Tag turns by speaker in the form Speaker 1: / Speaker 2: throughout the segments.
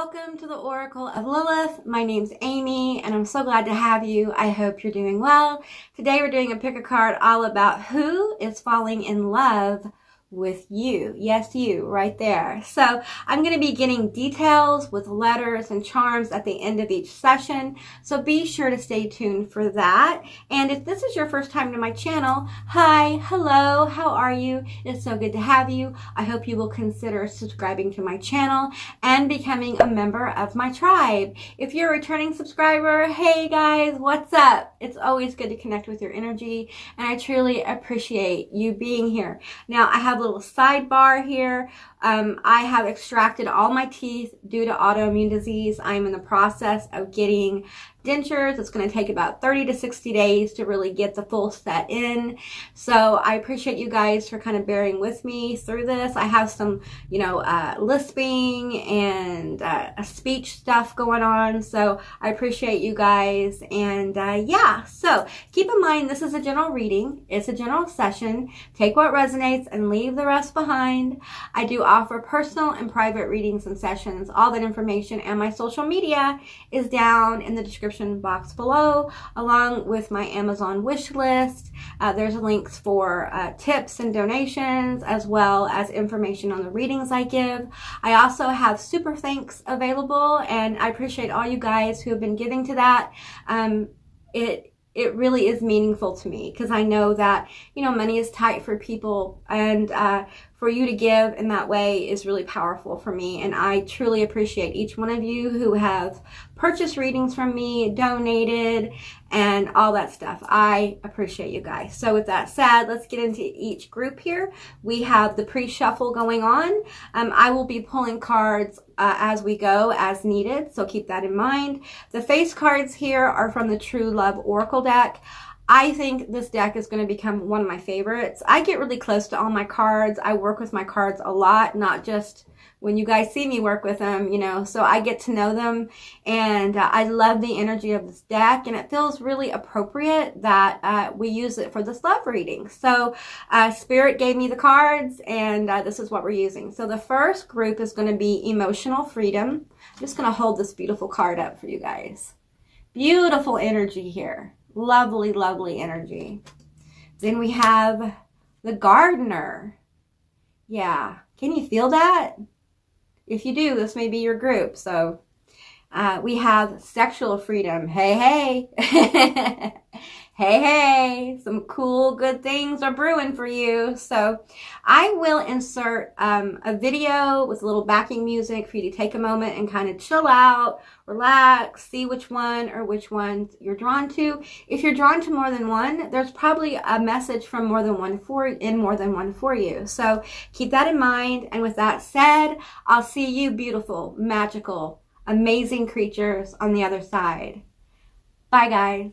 Speaker 1: welcome to the Oracle of Lilith. My name's Amy, and I'm so glad to have you. I hope you're doing well. Today we're doing a pick a card all about who is falling in love with you. Yes, you, right there. So I'm going to be getting details with letters and charms at the end of each session. So be sure to stay tuned for that. And if this is your first time to my channel, hi, hello, how are you? It's so good to have you. I hope you will consider subscribing to my channel and becoming a member of my tribe. If you're a returning subscriber, hey guys, what's up? It's always good to connect with your energy, and I truly appreciate you being here. Now, I have a little sidebar here. I have extracted all my teeth due to autoimmune disease. I'm in the process of getting dentures. It's going to take about 30 to 60 days to really get the full set in. So I appreciate you guys for kind of bearing with me through this. I have some, lisping and speech stuff going on. So I appreciate you guys. And yeah, so keep in mind, this is a general reading. It's a general session. Take what resonates and leave the rest behind. I do offer personal and private readings and sessions. All that information and my social media is down in the description box below, along with my Amazon wish list. There's links for tips and donations, as well as information on the readings I give. I also have super thanks available, and I appreciate all you guys who have been giving to that. It really is meaningful to me, because I know that, money is tight for people, and for you to give in that way is really powerful for me. And I truly appreciate each one of you who have purchased readings from me, donated, and all that stuff. I appreciate you guys. So with that said, let's get into each group here. We have the pre-shuffle going on. I will be pulling cards as we go, as needed, so keep that in mind. The face cards here are from the True Love Oracle deck. I think this deck is going to become one of my favorites. I get really close to all my cards. I work with my cards a lot, not just when you guys see me work with them, so I get to know them, and I love the energy of this deck, and it feels really appropriate that we use it for this love reading. So Spirit gave me the cards, and this is what we're using. So the first group is going to be Emotional Freedom. I'm just going to hold this beautiful card up for you guys. Beautiful energy here. Lovely, lovely energy. Then we have the Gardener. Yeah. Can you feel that? If you do, this may be your group. So we have Sexual Freedom. Hey, hey. Hey, hey. Some cool, good things are brewing for you. So I will insert a video with a little backing music for you to take a moment and kind of chill out, relax, see which one or which ones you're drawn to. If you're drawn to more than one, there's probably a message from more than one for you. So keep that in mind. And with that said, I'll see you beautiful, magical, amazing creatures on the other side. Bye, guys.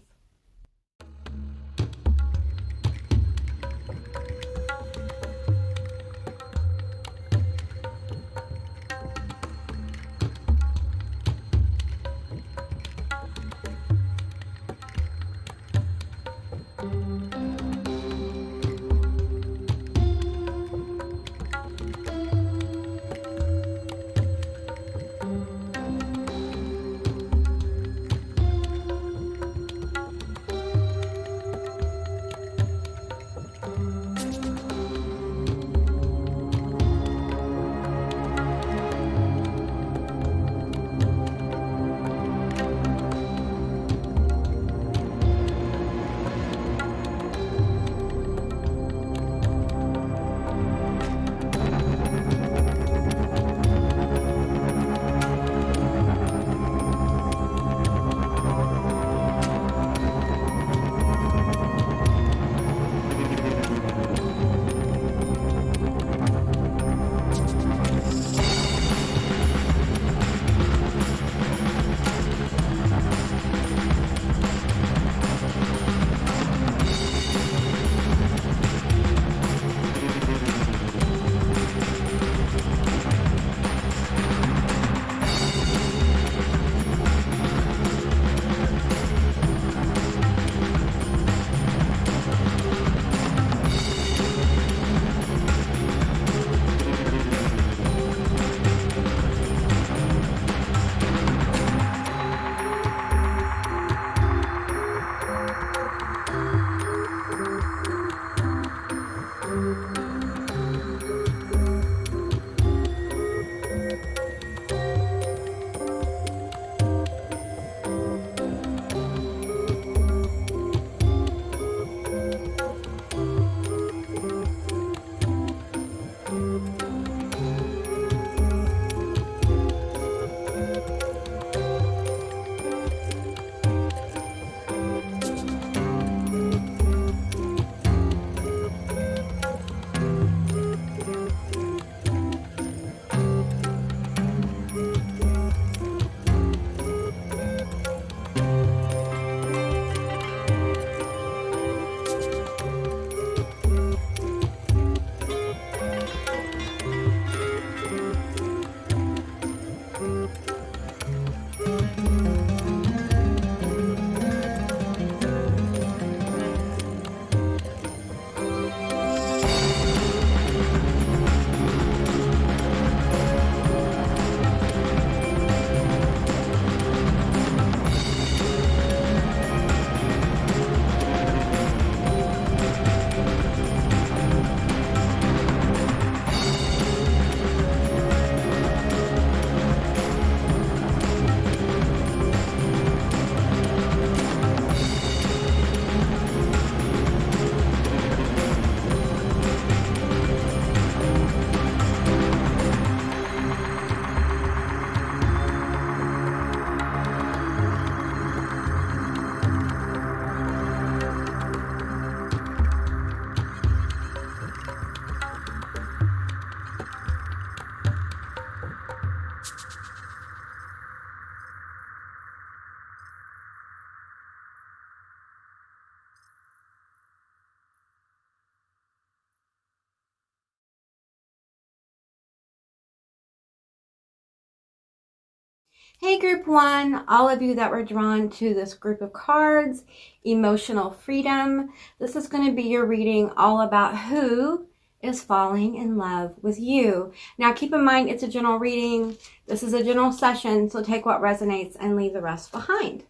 Speaker 1: Hey group 1, all of you that were drawn to this group of cards, emotional freedom. This is going to be your reading all about who is falling in love with you. Now keep in mind it's a general reading. This is a general session, so take what resonates and leave the rest behind.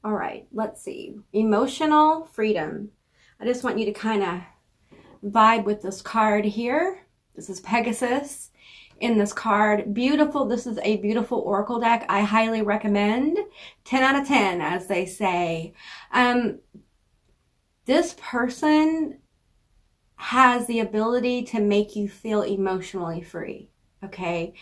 Speaker 1: All right, let's see. Emotional freedom. I just want you to kind of vibe with this card here. This is Pegasus. In this card, beautiful. This is a beautiful oracle deck. I highly recommend. 10 out of 10, as they say. This person has the ability to make you feel emotionally free. Okay.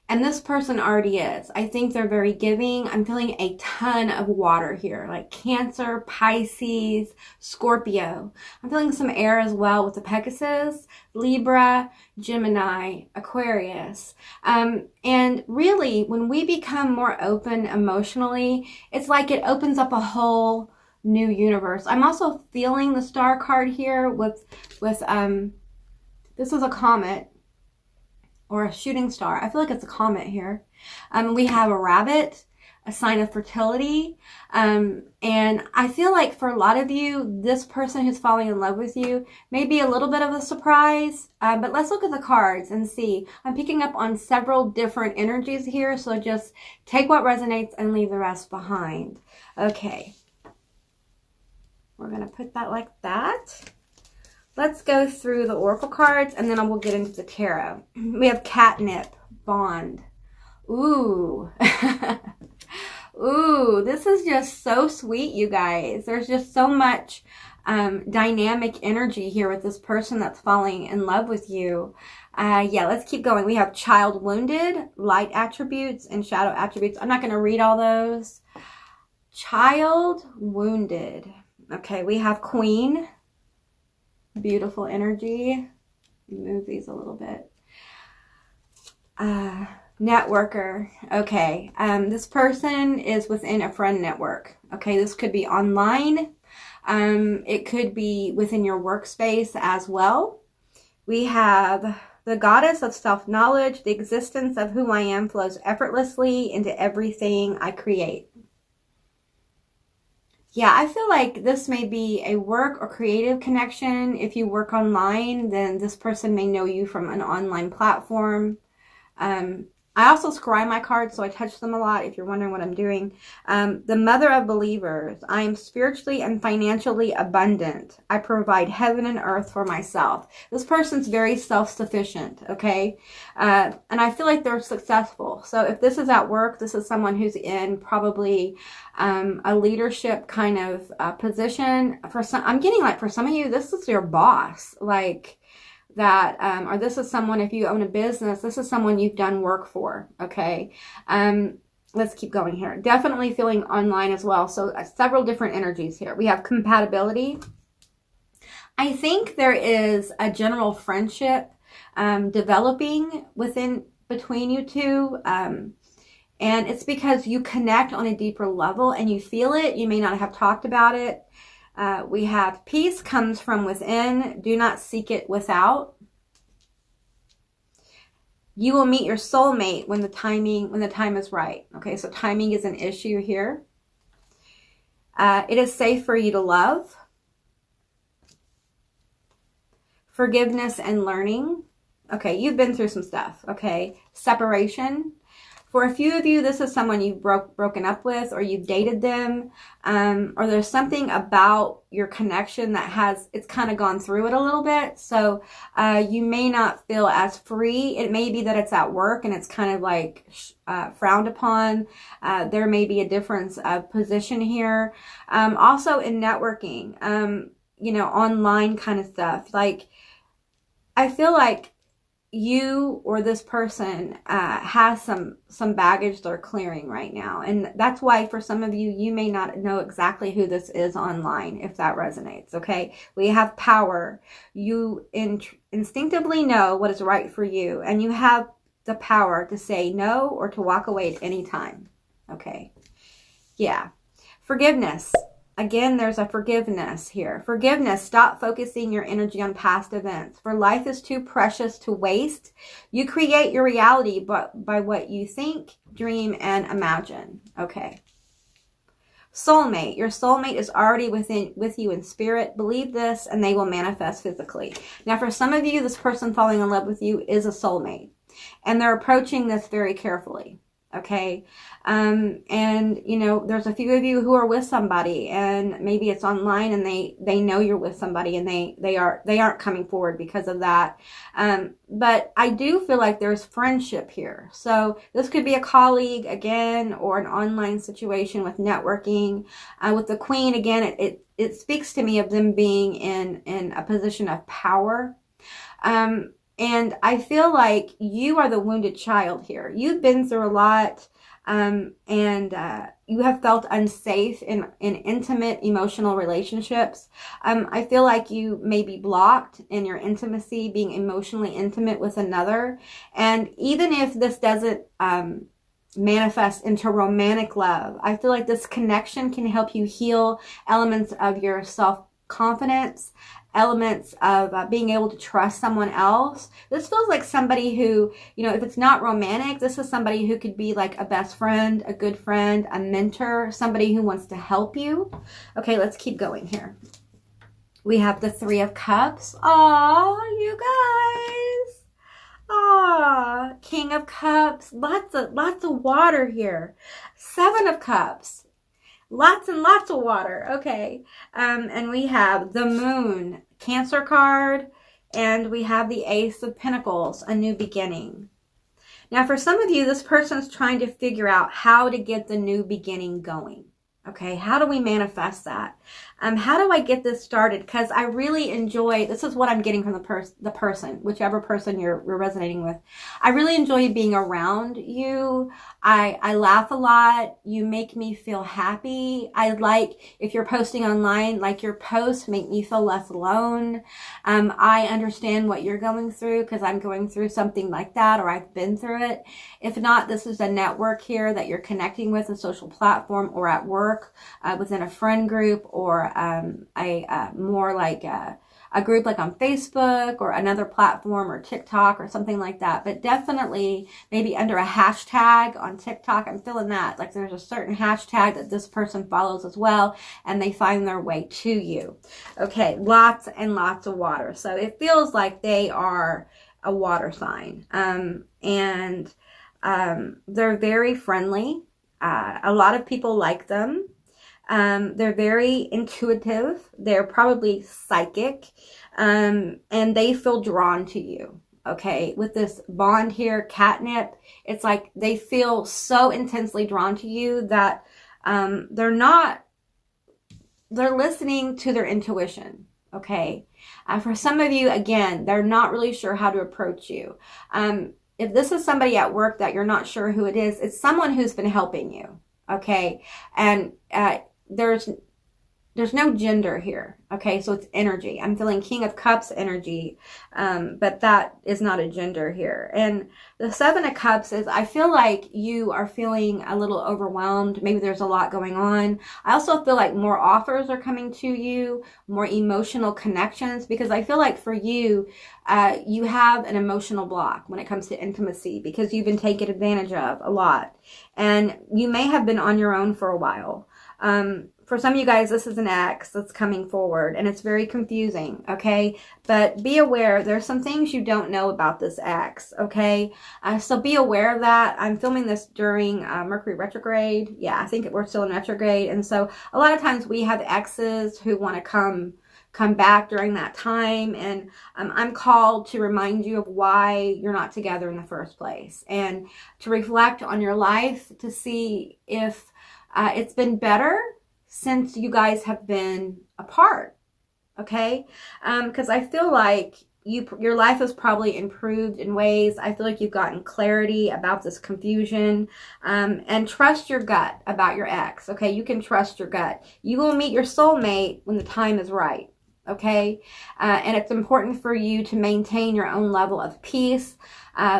Speaker 1: And this person already is. I think they're very giving. I'm feeling a ton of water here, like Cancer, Pisces, Scorpio. I'm feeling some air as well with the Pegasus, Libra, Gemini, Aquarius. And really, when we become more open emotionally, it's like it opens up a whole new universe. I'm also feeling the star card here with this is a comet. Or a shooting star. I feel like it's a comet here. We have a rabbit, a sign of fertility. And I feel like for a lot of you, this person who's falling in love with you may be a little bit of a surprise. But let's look at the cards and see. I'm picking up on several different energies here. So just take what resonates and leave the rest behind. Okay. We're going to put that like that. Let's go through the oracle cards and then we'll get into the tarot. We have catnip, bond. Ooh. Ooh, this is just so sweet, you guys. There's just so much dynamic energy here with this person that's falling in love with you. Yeah, let's keep going. We have child wounded, light attributes, and shadow attributes. I'm not going to read all those. Child wounded. Okay, we have queen. Beautiful energy. Move these a little bit. Networker. Okay. This person is within a friend network. Okay. This could be online. It could be within your workspace as well. We have the goddess of self-knowledge. The existence of who I am flows effortlessly into everything I create. Yeah, I feel like this may be a work or creative connection. If you work online, then this person may know you from an online platform. I also scry my cards, so I touch them a lot if you're wondering what I'm doing. The mother of believers. I am spiritually and financially abundant. I provide heaven and earth for myself. This person's very self-sufficient, okay? And I feel like they're successful. So if this is at work, this is someone who's in probably a leadership kind of position. I'm getting like for some of you, this is your boss. Like, that, or this is someone, if you own a business, this is someone you've done work for, okay? Let's keep going here. Definitely feeling online as well. So several different energies here. We have compatibility. I think there is a general friendship developing between you two. And it's because you connect on a deeper level and you feel it. You may not have talked about it. We have peace comes from within. Do not seek it without. You will meet your soulmate when the time is right. Okay, so timing is an issue here. It is safe for you to love. Forgiveness and learning. Okay, you've been through some stuff. Okay, separation. For a few of you, this is someone you've broken up with, or you've dated them, or there's something about your connection that it's kind of gone through it a little bit. So you may not feel as free. It may be that it's at work and it's kind of like frowned upon. There may be a difference of position here. Also in networking, online kind of stuff. Like, I feel like you or this person has some baggage they're clearing right now. And that's why for some of you, you may not know exactly who this is online, if that resonates, okay? We have power. You instinctively know what is right for you, and you have the power to say no or to walk away at any time, okay? Yeah. Forgiveness. Again, there's a forgiveness here. Forgiveness. Stop focusing your energy on past events. For life is too precious to waste. You create your reality by what you think, dream, and imagine. Okay. Soulmate. Your soulmate is already with you in spirit. Believe this and they will manifest physically. Now, for some of you, this person falling in love with you is a soulmate. And they're approaching this very carefully. Okay. And you know, there's a few of you who are with somebody and maybe it's online and they know you're with somebody and they aren't coming forward because of that. But I do feel like there's friendship here. So this could be a colleague again, or an online situation with networking. With the Queen, again, it speaks to me of them being in a position of power. And I feel like you are the wounded child here. You've been through a lot, and you have felt unsafe in intimate emotional relationships. I feel like you may be blocked in your intimacy, being emotionally intimate with another. And even if this doesn't manifest into romantic love, I feel like this connection can help you heal elements of your self-confidence, elements of being able to trust someone else. This feels like somebody who, you know, if it's not romantic, this is somebody who could be like a best friend, a good friend, a mentor, somebody who wants to help you. Okay, let's keep going here. We have the Three of Cups. Aw, you guys. Aw, King of Cups. Lots of water here. Seven of Cups. Lots and lots of water. Okay. And we have the Moon, Cancer card, and we have the Ace of Pentacles, a new beginning. Now, for some of you, this person's trying to figure out how to get the new beginning going. Okay, how do we manifest that? How do I get this started? Because I really enjoy, this is what I'm getting from the person, whichever person you're resonating with. I really enjoy being around you. I laugh a lot. You make me feel happy. I like, if you're posting online, like your posts make me feel less alone. I understand what you're going through because I'm going through something like that, or I've been through it. If not, this is a network here that you're connecting with, a social platform, or at work, within a friend group, or more like a group like on Facebook or another platform or TikTok or something like that. But definitely maybe under a hashtag on TikTok. I'm feeling that. Like there's a certain hashtag that this person follows as well, and they find their way to you. Okay, lots and lots of water. So it feels like they are a water sign. And they're very friendly. A lot of people like them. They're very intuitive. They're probably psychic. And they feel drawn to you. Okay. With this bond here, catnip, it's like they feel so intensely drawn to you that, they're listening to their intuition. Okay. For some of you, again, they're not really sure how to approach you. If this is somebody at work that you're not sure who it is, it's someone who's been helping you. Okay. And, there's no gender here. Okay. So it's energy. I'm feeling King of Cups energy. But that is not a gender here. And the Seven of Cups is, I feel like you are feeling a little overwhelmed. Maybe there's a lot going on. I also feel like more offers are coming to you, more emotional connections, because I feel like for you, you have an emotional block when it comes to intimacy because you've been taken advantage of a lot. And you may have been on your own for a while. For some of you guys, this is an ex that's coming forward and it's very confusing, okay? But be aware, there's some things you don't know about this ex, okay? So be aware of that. I'm filming this during Mercury retrograde. Yeah, I think we're still in retrograde. And so a lot of times we have exes who want to come back during that time. And I'm called to remind you of why you're not together in the first place and to reflect on your life to see if it's been better since you guys have been apart. Okay. Because I feel like your life has probably improved in ways. I feel like you've gotten clarity about this confusion, and trust your gut about your ex. Okay. You can trust your gut. You will meet your soulmate when the time is right. okay? And it's important for you to maintain your own level of peace.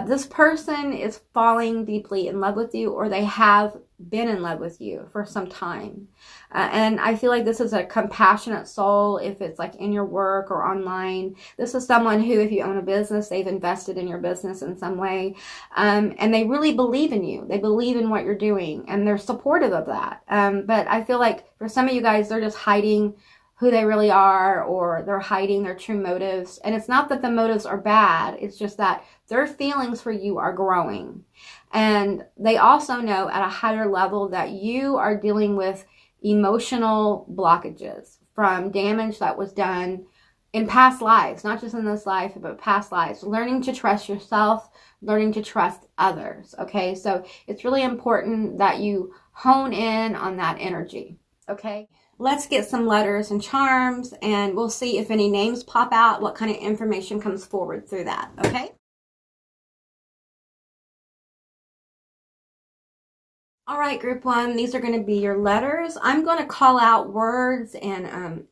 Speaker 1: This person is falling deeply in love with you, or they have been in love with you for some time. And I feel like this is a compassionate soul. If it's like in your work or online, this is someone who, if you own a business, they've invested in your business in some way. And they really believe in you. They believe in what you're doing, and they're supportive of that. But I feel like for some of you guys, they're just hiding who they really are, or they're hiding their true motives. And it's not that the motives are bad. It's just that their feelings for you are growing. And they also know at a higher level that you are dealing with emotional blockages from damage that was done in past lives, not just in this life, but past lives. Learning to trust yourself, learning to trust others, okay? So it's really important that you hone in on that energy, okay? Let's get some letters and charms, and we'll see if any names pop out, what kind of information comes forward through that, okay? All right, group one, these are going to be your letters. I'm going to call out words and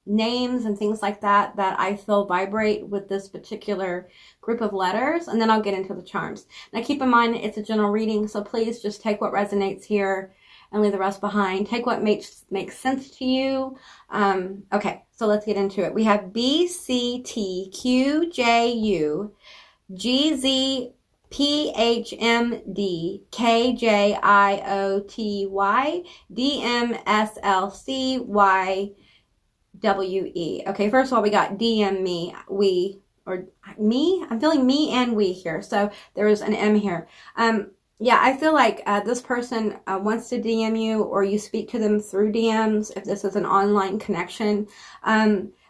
Speaker 1: names and things like that that I feel vibrate with this particular group of letters, and then I'll get into the charms. Now keep in mind, it's a general reading, so please just take what resonates here and leave the rest behind. Take what makes sense to you. Okay, so let's get into it. We have B, C, T, Q, J, U, G, Z, P, H, M, D, K, J, I, O, T, Y, D, M, S, L, C, Y, W, E. Okay, first of all, we got D, M, me, we, or me. I'm feeling me and we here. So there is an M here. Yeah, I feel like this person wants to DM you, or you speak to them through DMs if this is an online connection.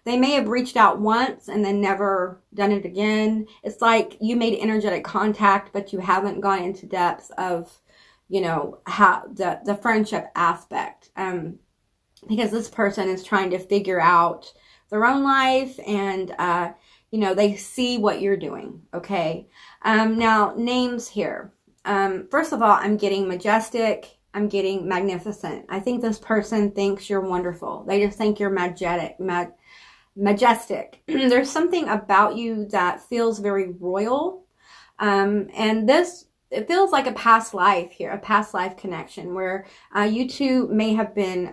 Speaker 1: They may have reached out once and then never done it again. It's like you made energetic contact, but you haven't gone into depth of, you know, how the friendship aspect. Because this person is trying to figure out their own life, and, you know, they see what you're doing, okay? Now, names here. First of all, I'm getting majestic. I'm getting magnificent. I think this person thinks you're wonderful. They just think you're majestic. There's something about you that feels very royal. And this, it feels like a past life here, a past life connection where you two may have been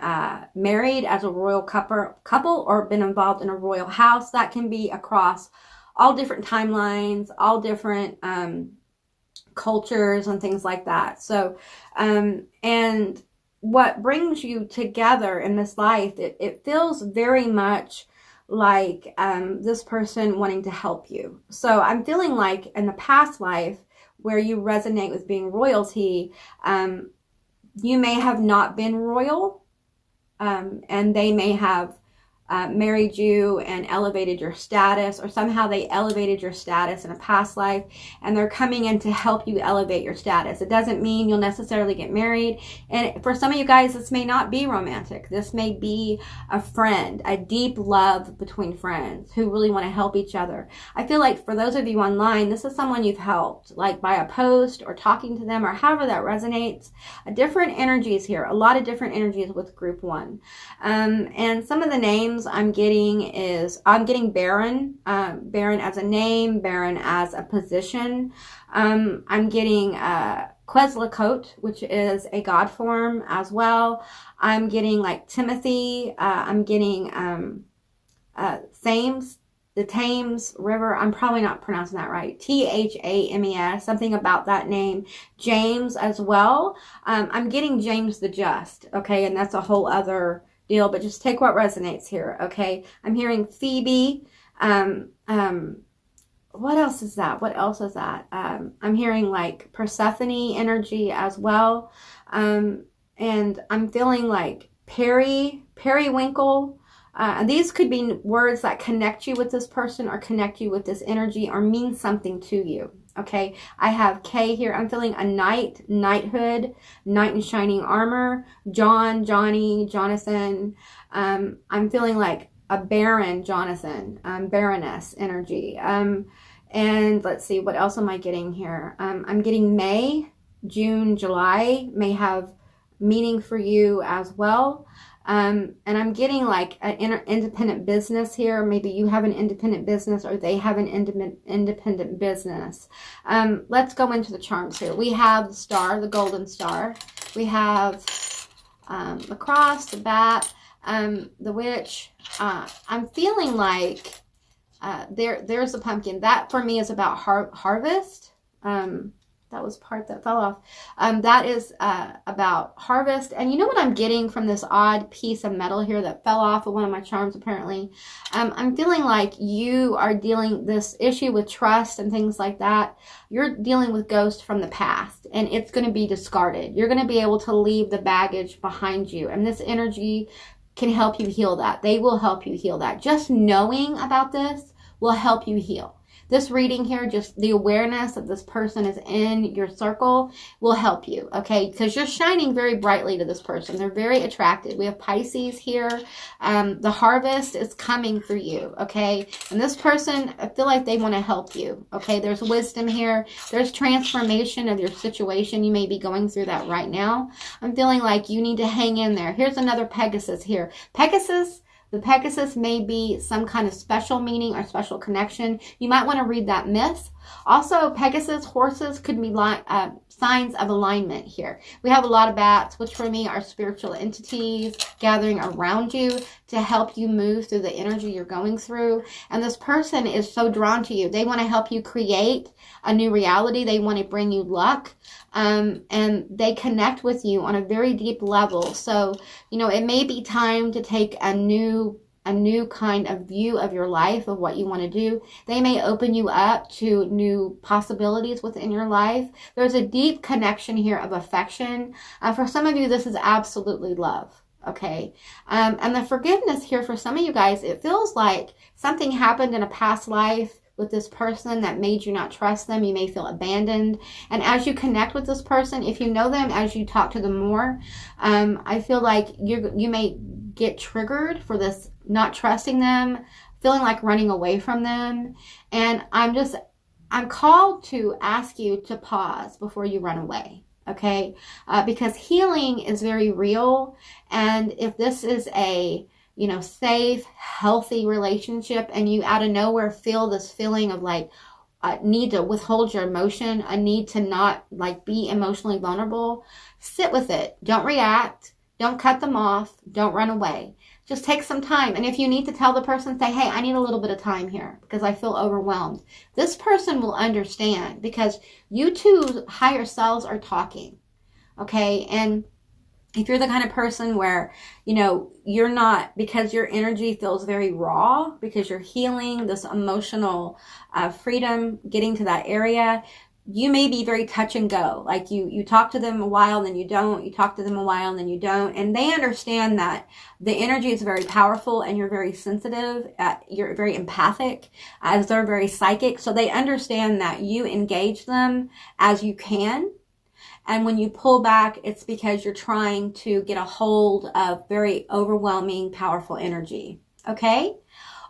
Speaker 1: married as a royal couple or been involved in a royal house. That can be across all different timelines, all different cultures and things like that. So, and what brings you together in this life, it feels very much like this person wanting to help you. So I'm feeling like in the past life where you resonate with being royalty, you may have not been royal, and they may have married you and elevated your status, or somehow they elevated your status in a past life, and they're coming in to help you elevate your status. It doesn't mean you'll necessarily get married, and for some of you guys, this may not be romantic. This may be a friend, a deep love between friends who really want to help each other. I feel like for those of you online, this is someone you've helped, like by a post or talking to them or however that resonates. Different energies here, a lot of different energies with group one. And some of the names I'm getting is, I'm getting Baron, Baron as a name, Baron as a position. I'm getting Quetzalcoatl, which is a god form as well. I'm getting like Timothy. I'm getting Thames, the Thames River. I'm probably not pronouncing that right. Thames, something about that name. James as well. I'm getting James the Just, okay, and that's a whole other deal, but just take what resonates here, okay? I'm hearing Phoebe. What else is that? What else is that? I'm hearing like Persephone energy as well. And I'm feeling like periwinkle. And these could be words that connect you with this person or connect you with this energy or mean something to you. Okay, I have K here. I'm feeling a knight, knighthood, knight in shining armor, John, Johnny, Jonathan. I'm feeling like a baron, Jonathan, baroness energy. And let's see, what else am I getting here? I'm getting May, June, July may have meaning for you as well. And I'm getting like an independent business here. Maybe you have an independent business or they have an independent business. Let's go into the charms here. We have the star, the golden star. We have the cross, the bat, the witch. I'm feeling like there's the pumpkin. That for me is about harvest. That was part that fell off. That is about harvest. And you know what I'm getting from this odd piece of metal here that fell off of one of my charms apparently? I'm feeling like you are dealing this issue with trust and things like that. You're dealing with ghosts from the past and it's going to be discarded. You're going to be able to leave the baggage behind you. And this energy can help you heal that. They will help you heal that. Just knowing about this will help you heal. This reading here, just the awareness that this person is in your circle will help you, okay? Because you're shining very brightly to this person. They're very attracted. We have Pisces here. The harvest is coming for you, okay? And this person, I feel like they want to help you, okay? There's wisdom here. There's transformation of your situation. You may be going through that right now. I'm feeling like you need to hang in there. Here's another Pegasus here. The Pegasus may be some kind of special meaning or special connection. You might want to read that myth. Also, Pegasus, horses could be signs of alignment here. We have a lot of bats, which for me are spiritual entities gathering around you to help you move through the energy you're going through. And this person is so drawn to you. They want to help you create a new reality. They want to bring you luck. And they connect with you on a very deep level. So, you know, it may be time to take a new kind of view of your life, of what you want to do. They may open you up to new possibilities within your life. There's a deep connection here of affection. For some of you, this is absolutely love. Okay. And the forgiveness here for some of you guys, it feels like something happened in a past life with this person that made you not trust them. You may feel abandoned. And as you connect with this person, if you know them, as you talk to them more, I feel like you may get triggered for this not trusting them, feeling like running away from them. And I'm called to ask you to pause before you run away. Okay. Because healing is very real. And if this is a safe, healthy relationship and you out of nowhere feel this feeling of like a need to withhold your emotion, a need to not like be emotionally vulnerable, sit with it. Don't react. Don't cut them off. Don't run away. Just take some time. And if you need to tell the person, say, hey, I need a little bit of time here because I feel overwhelmed. This person will understand because you two higher selves are talking. Okay. And if you're the kind of person where, you're not, because your energy feels very raw, because you're healing this emotional freedom, getting to that area, you may be very touch and go. Like you talk to them a while, then you don't. You talk to them a while, and then you don't. And they understand that the energy is very powerful and you're very sensitive. You're very empathic as they're very psychic. So they understand that you engage them as you can. And when you pull back, it's because you're trying to get a hold of very overwhelming, powerful energy. Okay?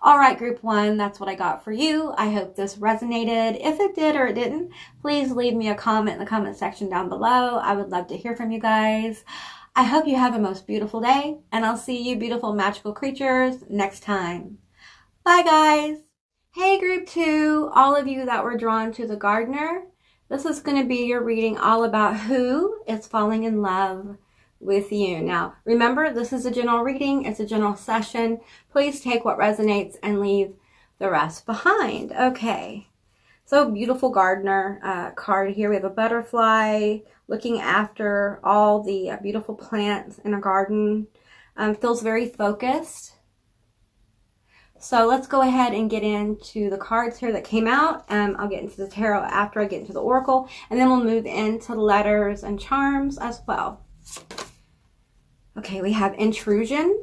Speaker 1: All right, group 1, that's what I got for you. I hope this resonated. If it did or it didn't, please leave me a comment in the comment section down below. I would love to hear from you guys. I hope you have a most beautiful day, and I'll see you beautiful magical creatures next time. Bye, guys. Hey, group 2, all of you that were drawn to the gardener. This is going to be your reading all about who is falling in love with you. Now, remember, this is a general reading. It's a general session. Please take what resonates and leave the rest behind. Okay. So, beautiful gardener card here. We have a butterfly looking after all the beautiful plants in a garden. Feels very focused. So let's go ahead and get into the cards here that came out. I'll get into the tarot after I get into the oracle, and then we'll move into the letters and charms as well. Okay, we have intrusion,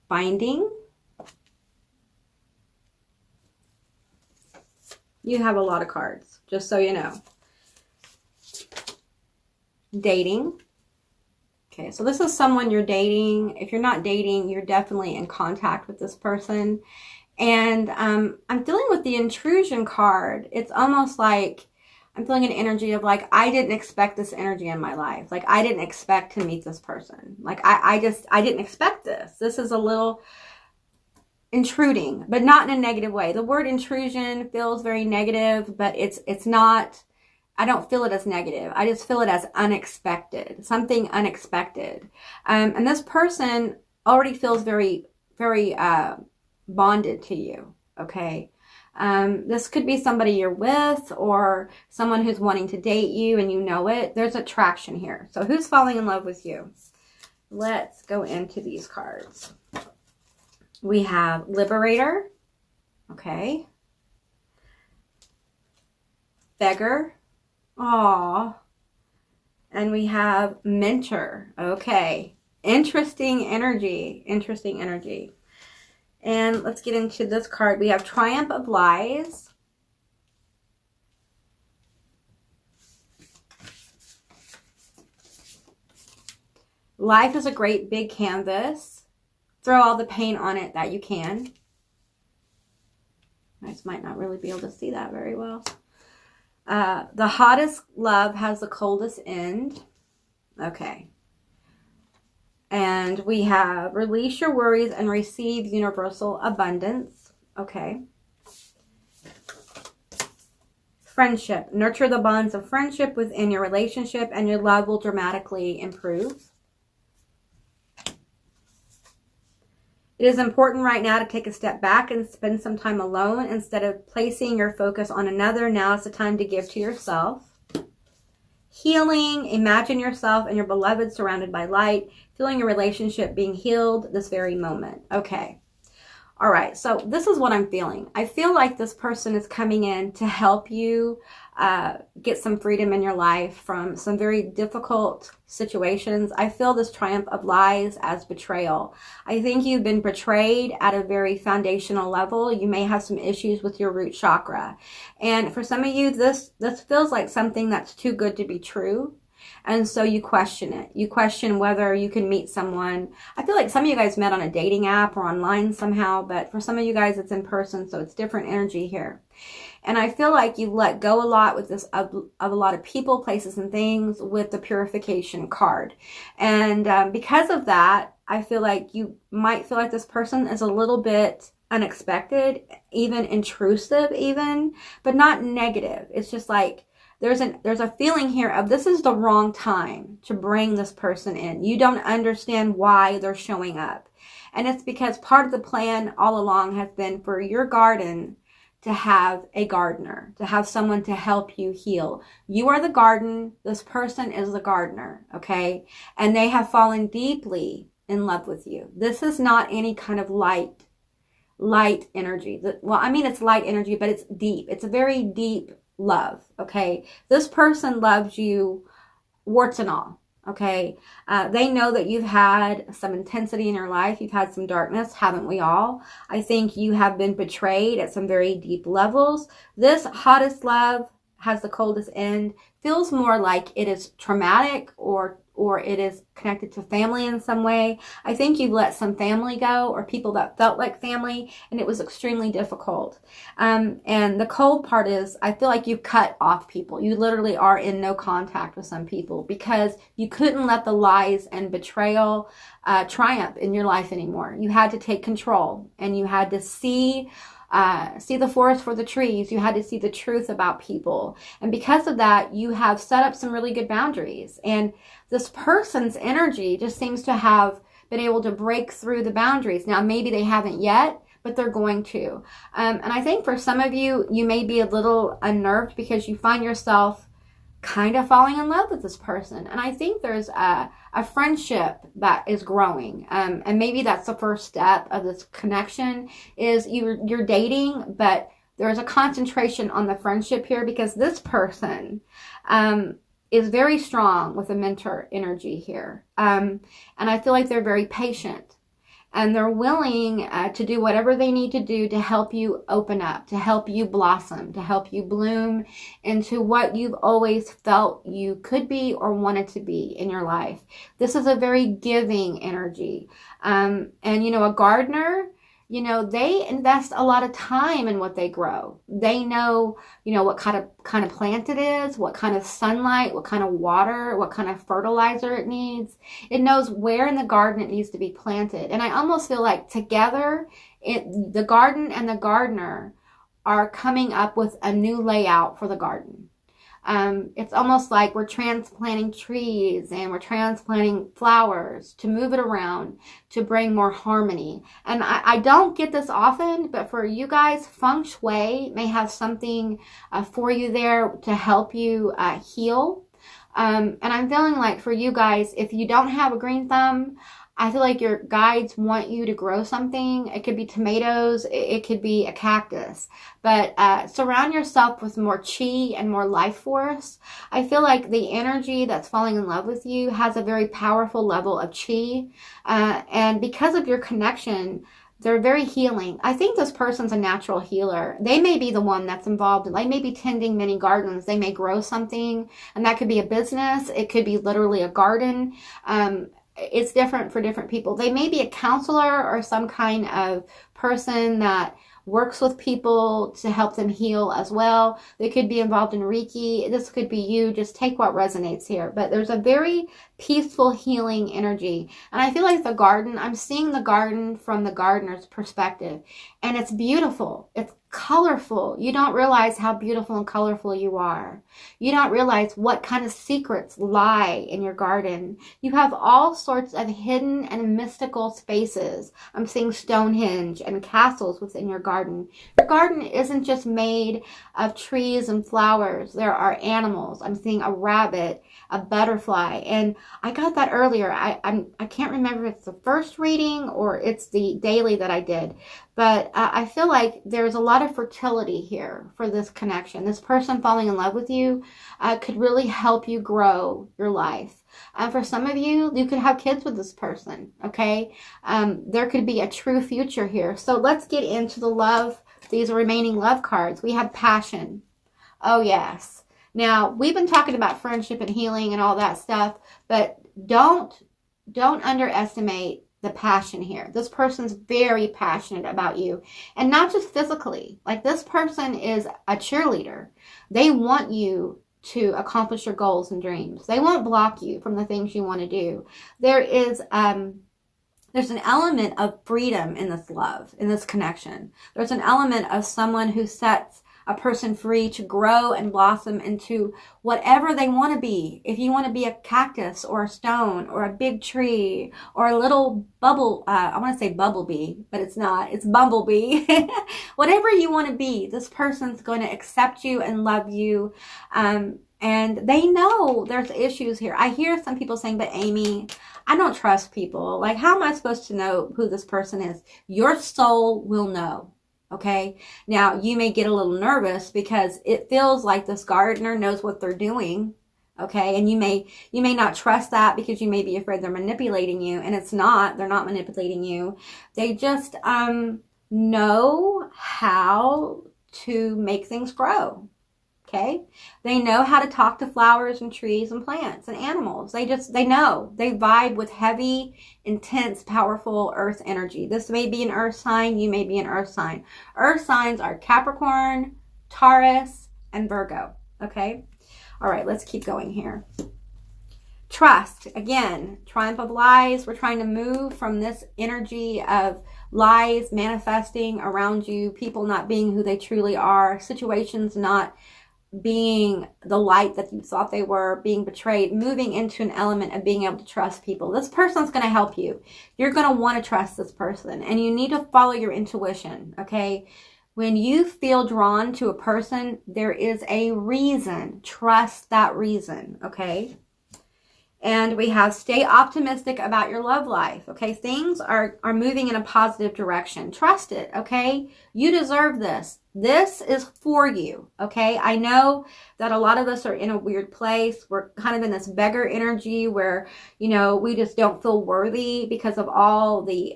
Speaker 1: binding. You have a lot of cards, just so you know. Dating. Okay, so this is someone you're dating. If you're not dating, you're definitely in contact with this person. And I'm dealing with the intrusion card. It's almost like I'm feeling an energy of like, I didn't expect this energy in my life. Like, I didn't expect to meet this person. Like, I didn't expect this. This is a little intruding, but not in a negative way. The word intrusion feels very negative, but it's not, I don't feel it as negative. I just feel it as unexpected, something unexpected. And this person already feels very, very bonded to you, okay? This could be somebody you're with or someone who's wanting to date you and you know it. There's attraction here. So who's falling in love with you? Let's go into these cards. We have Liberator, okay. Beggar, aw. And we have Mentor, okay. Interesting energy, interesting energy. And let's get into this card. We have Triumph of Lies. Life is a great big canvas. Throw all the paint on it that you can. I just might not really be able to see that very well. The hottest love has the coldest end. Okay. And we have release your worries and receive universal abundance. Okay. Friendship. Nurture the bonds of friendship within your relationship and your love will dramatically improve. It is important right now to take a step back and spend some time alone instead of placing your focus on another. Now is the time to give to yourself. Healing. Imagine yourself and your beloved surrounded by light. Feeling your relationship being healed this very moment. Okay. All right. So this is what I'm feeling. I feel like this person is coming in to help you get some freedom in your life from some very difficult situations. I feel this Triumph of Lies as betrayal. I think you've been betrayed at a very foundational level. You may have some issues with your root chakra. And for some of you, this feels like something that's too good to be true. And so you question it. You question whether you can meet someone. I feel like some of you guys met on a dating app or online somehow, but for some of you guys, it's in person, so it's different energy here. And I feel like you let go a lot with this of a lot of people, places, and things with the purification card. And because of that, I feel like you might feel like this person is a little bit unexpected, even intrusive even, but not negative. It's just like, there's a feeling here of this is the wrong time to bring this person in. You don't understand why they're showing up. And it's because part of the plan all along has been for your garden to have a gardener, to have someone to help you heal. You are the garden. This person is the gardener, okay? And they have fallen deeply in love with you. This is not any kind of light energy. Well, I mean, it's light energy, but it's deep. It's a very deep love, okay? This person loves you warts and all, okay? They know that you've had some intensity in your life. You've had some darkness, haven't we all? I think you have been betrayed at some very deep levels. This hottest love has the coldest end. Feels more like it is traumatic or it is connected to family in some way. I think you've let some family go or people that felt like family, and it was extremely difficult. And the cold part is I feel like you cut off people. You literally are in no contact with some people because you couldn't let the lies and betrayal triumph in your life anymore. You had to take control and you had to see the forest for the trees. You had to see the truth about people. And because of that, you have set up some really good boundaries. And this person's energy just seems to have been able to break through the boundaries. Now, maybe they haven't yet, but they're going to. And I think for some of you, you may be a little unnerved because you find yourself kind of falling in love with this person. And I think there's a friendship that is growing. And maybe that's the first step of this connection is you're dating, but there's a concentration on the friendship here because this person is very strong with a mentor energy here. And I feel like they're very patient. And they're willing to do whatever they need to do to help you open up, to help you blossom, to help you bloom into what you've always felt you could be or wanted to be in your life. This is a very giving energy. And, you know, a gardener, you know, they invest a lot of time in what they grow. They know, you know, what kind of plant it is, what kind of sunlight, what kind of water, what kind of fertilizer it needs. It knows where in the garden it needs to be planted. And I almost feel like together, the garden and the gardener are coming up with a new layout for the garden. It's almost like we're transplanting trees and we're transplanting flowers to move it around to bring more harmony. And I don't get this often, but for you guys, feng shui may have something for you there to help you heal. And I'm feeling like for you guys, if you don't have a green thumb, I feel like your guides want you to grow something. It could be tomatoes. It could be a cactus. But surround yourself with more chi and more life force. I feel like the energy that's falling in love with you has a very powerful level of chi. And because of your connection, they're very healing. I think this person's a natural healer. They may be the one that's involved. They may be tending many gardens. They may grow something, and that could be a business. It could be literally a garden. It's different for different people. They may be a counselor or some kind of person that works with people to help them heal as well. They could be involved in Reiki. This could be you. Just take what resonates here. But there's a very peaceful healing energy. And I feel like the garden, I'm seeing the garden from the gardener's perspective. And it's beautiful. It's colorful. You don't realize how beautiful and colorful you are. You don't realize what kind of secrets lie in your garden. You have all sorts of hidden and mystical spaces. I'm seeing Stonehenge and castles within your garden. Your garden isn't just made of trees and flowers. There are animals. I'm seeing a rabbit, a butterfly, and I got that earlier. I can't remember if it's the first reading or it's the daily that I did, but I feel like there's a lot of fertility here for this connection. This person falling in love with you could really help you grow your life. For some of you, you could have kids with this person, okay? There could be a true future here. So let's get into the love, these remaining love cards. We have passion. Oh, yes. Now, we've been talking about friendship and healing and all that stuff, but don't underestimate the passion here. This person's very passionate about you, and not just physically. Like, this person is a cheerleader. They want you to accomplish your goals and dreams. They won't block you from the things you want to do. There's an element of freedom in this love, in this connection. There's an element of someone who sets a person free to grow and blossom into whatever they want to be. If you want to be a cactus or a stone or a big tree or a little bubble, I want to say bumblebee, but it's not, it's bumblebee. Whatever you want to be, this person's going to accept you and love you. And they know there's issues here. I hear some people saying, but Amy, I don't trust people. Like, how am I supposed to know who this person is? Your soul will know. Okay. Now, you may get a little nervous because it feels like this gardener knows what they're doing. Okay. And you may not trust that because you may be afraid they're manipulating you, and it's not, they're not manipulating you. They just, know how to make things grow. Okay. They know how to talk to flowers and trees and plants and animals. They know. They vibe with heavy, intense, powerful earth energy. This may be an earth sign. You may be an earth sign. Earth signs are Capricorn, Taurus, and Virgo. Okay. All right. Let's keep going here. Trust. Again, triumph of lies. We're trying to move from this energy of lies manifesting around you, people not being who they truly are, situations not being the light that you thought they were, being betrayed, moving into an element of being able to trust people. This person's going to help you. You're going to want to trust this person, and you need to follow your intuition, okay? When you feel drawn to a person, there is a reason. Trust that reason, okay? And we have stay optimistic about your love life, okay? Things are moving in a positive direction. Trust it, okay? You deserve this. This is for you, okay? I know that a lot of us are in a weird place. We're kind of in this beggar energy where, you know, we just don't feel worthy because of all the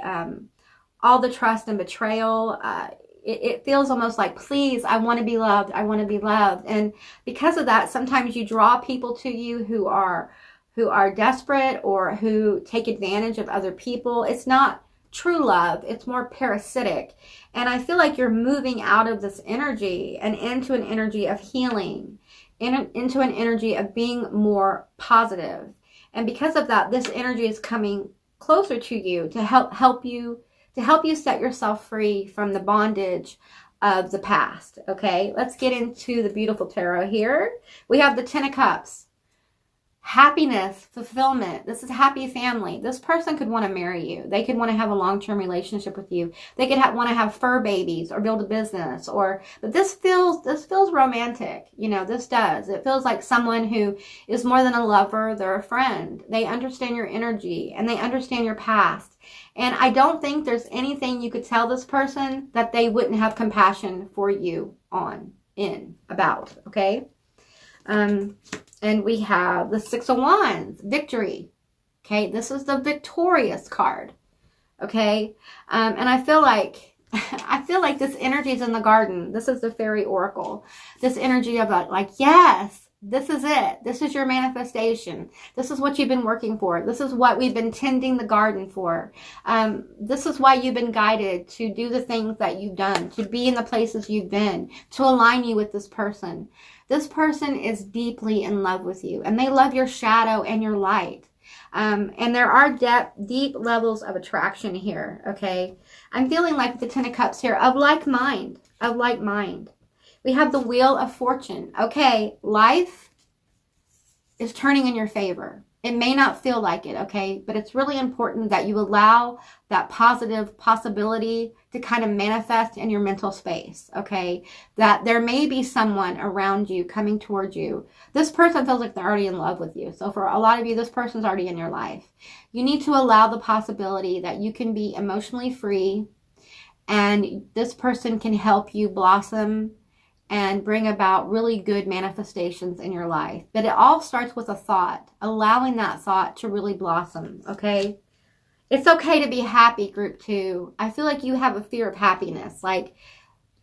Speaker 1: trust and betrayal. It feels almost like, please, I want to be loved. I want to be loved. And because of that, sometimes you draw people to you who are desperate or who take advantage of other people. It's not true love. It's more parasitic. And I feel like you're moving out of this energy and into an energy of healing, into an energy of being more positive. And because of that, this energy is coming closer to you to help you set yourself free from the bondage of the past. Okay, let's get into the beautiful tarot here. We have the Ten of Cups. Happiness, fulfillment. This is happy family. This person could want to marry you. They could want to have a long-term relationship with you. They could want to have fur babies or build a business, but this feels romantic. You know, this does. It feels like someone who is more than a lover. They're a friend. They understand your energy and they understand your past. And I don't think there's anything you could tell this person that they wouldn't have compassion for you about. Okay. And we have the Six of Wands, victory. Okay, this is the victorious card. Okay, and I feel like this energy is in the garden. This is the fairy oracle. This energy of like, yes, this is it. This is your manifestation. This is what you've been working for. This is what we've been tending the garden for. This is why you've been guided to do the things that you've done, to be in the places you've been, to align you with this person. This person is deeply in love with you, and they love your shadow and your light. And there are deep levels of attraction here, okay? I'm feeling like the Ten of Cups here, of like mind. We have the Wheel of Fortune. Okay, life is turning in your favor. It may not feel like it, okay? But it's really important that you allow that positive possibility to kind of manifest in your mental space, okay? That there may be someone around you coming towards you. This person feels like they're already in love with you. So for a lot of you, this person's already in your life. You need to allow the possibility that you can be emotionally free and this person can help you blossom and bring about really good manifestations in your life. But it all starts with a thought, allowing that thought to really blossom, okay? It's okay to be happy, group 2. I feel like you have a fear of happiness. Like,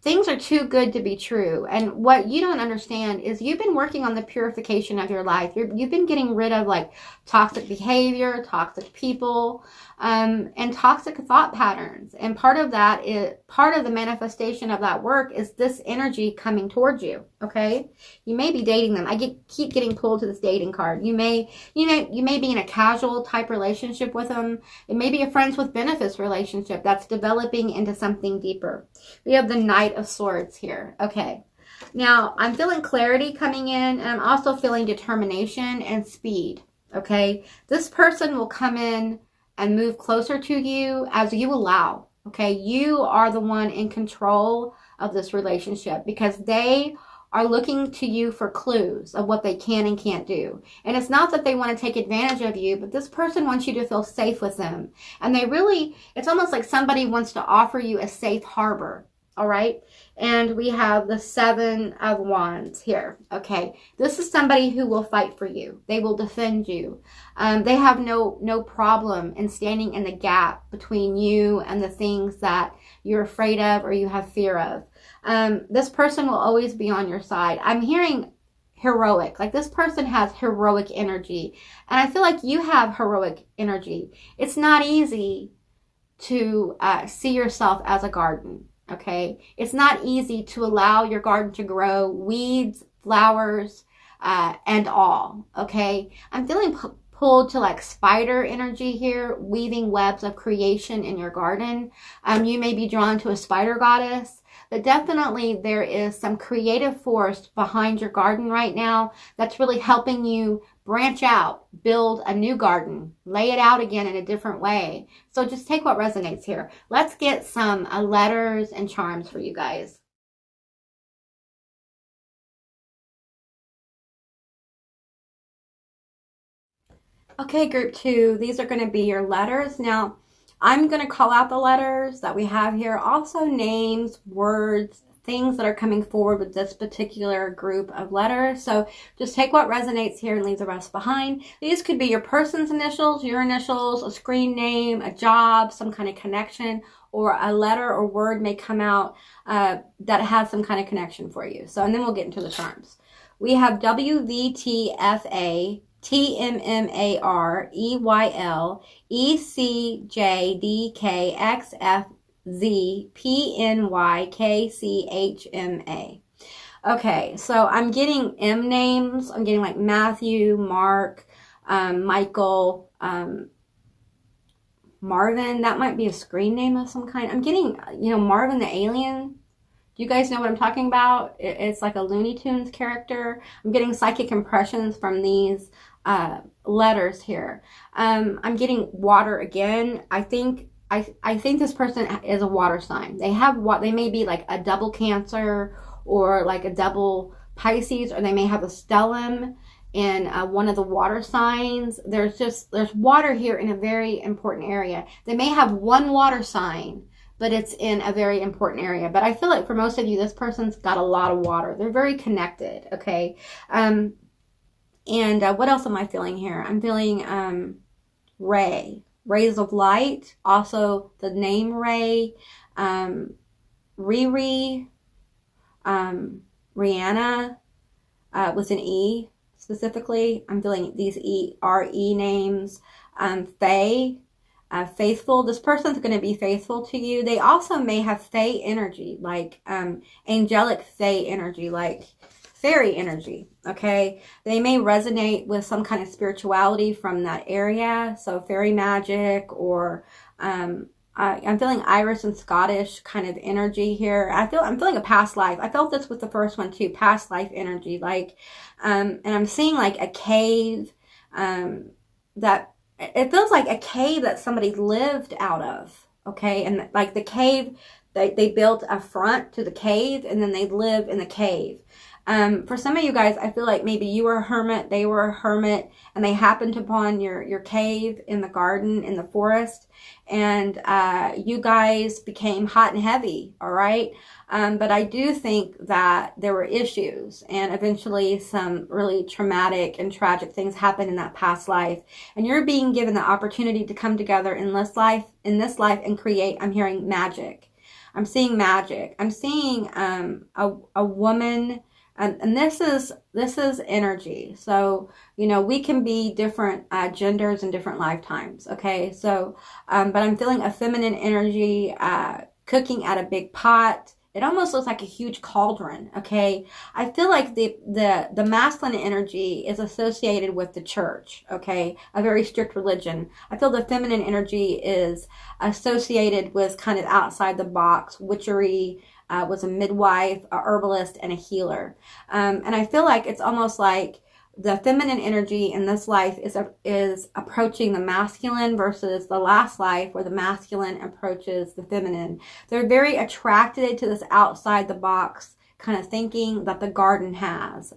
Speaker 1: things are too good to be true. And what you don't understand is you've been working on the purification of your life. You've been getting rid of like toxic behavior, toxic people, and toxic thought patterns. And part of the manifestation of that work is this energy coming towards you. Okay. You may be dating them. Keep getting pulled to this dating card. You may be in a casual type relationship with them. It may be a friends with benefits relationship that's developing into something deeper. We have the Knight of Swords here. Okay. Now I'm feeling clarity coming in, and I'm also feeling determination and speed. Okay. This person will come in and move closer to you as you allow. Okay. You are the one in control of this relationship because they are looking to you for clues of what they can and can't do. And it's not that they want to take advantage of you, but this person wants you to feel safe with them. And it's almost like somebody wants to offer you a safe harbor. All right. And we have the Seven of Wands here. Okay. This is somebody who will fight for you. They will defend you. They have no problem in standing in the gap between you and the things that you're afraid of or you have fear of. This person will always be on your side. I'm hearing heroic. Like this person has heroic energy. And I feel like you have heroic energy. It's not easy to see yourself as a garden. Okay, it's not easy to allow your garden to grow weeds, flowers, and all. Okay, I'm feeling pulled to like spider energy here, weaving webs of creation in your garden. You may be drawn to a spider goddess, but definitely there is some creative force behind your garden right now that's really helping you branch out, build a new garden, lay it out again in a different way. So just take what resonates here. Let's get some letters and charms for you guys. Okay, group 2, these are going to be your letters. Now, I'm going to call out the letters that we have here, also names, words, things that are coming forward with this particular group of letters. So just take what resonates here and leave the rest behind. These could be your person's initials, your initials, a screen name, a job, some kind of connection, or a letter or word may come out that has some kind of connection for you. So, and then we'll get into the charms. We have WVTFA TMMAREYLECZPNYKCHMA. Okay, so I'm getting M names. I'm getting like Matthew, Mark, Michael, Marvin. That might be a screen name of some kind. I'm getting, you know, Marvin the Alien. Do you guys know what I'm talking about? It's like a Looney Tunes character. I'm getting psychic impressions from these letters here. I'm getting water again. I think this person is a water sign. They may be like a double Cancer or like a double Pisces, or they may have a stellium in one of the water signs. There's water here in a very important area. They may have one water sign, but it's in a very important area. But I feel like for most of you, this person's got a lot of water. They're very connected, okay? And what else am I feeling here? I'm feeling rays of light. Also, the name Ray, Riri, Rihanna with an E specifically. I'm feeling these E-R-E names. Faye. Faithful. This person's going to be faithful to you. They also may have fae energy, like angelic fae energy, like fairy energy. Okay, they may resonate with some kind of spirituality from that area, so fairy magic, or I'm feeling Irish and Scottish kind of energy here. I'm feeling a past life. I felt this with the first one too, past life energy, like and I'm seeing like a cave that it feels like a cave that somebody lived out of, okay? And like the cave, they built a front to the cave, and then they live in the cave. For some of you guys, I feel like maybe you were a hermit, they were a hermit, and they happened upon your cave in the garden, in the forest, and you guys became hot and heavy, all right? But I do think that there were issues, and eventually some really traumatic and tragic things happened in that past life, and you're being given the opportunity to come together in this life and create. I'm hearing magic. I'm seeing magic. I'm seeing a woman. And this is energy. So, you know, we can be different genders in different lifetimes. Okay. So, but I'm feeling a feminine energy, cooking at a big pot. It almost looks like a huge cauldron. Okay. I feel like the masculine energy is associated with the church. Okay. A very strict religion. I feel the feminine energy is associated with kind of outside the box, witchery, was a midwife, a herbalist, and a healer. And I feel like it's almost like the feminine energy in this life is approaching the masculine versus the last life where the masculine approaches the feminine. They're very attracted to this outside the box kind of thinking that the garden has.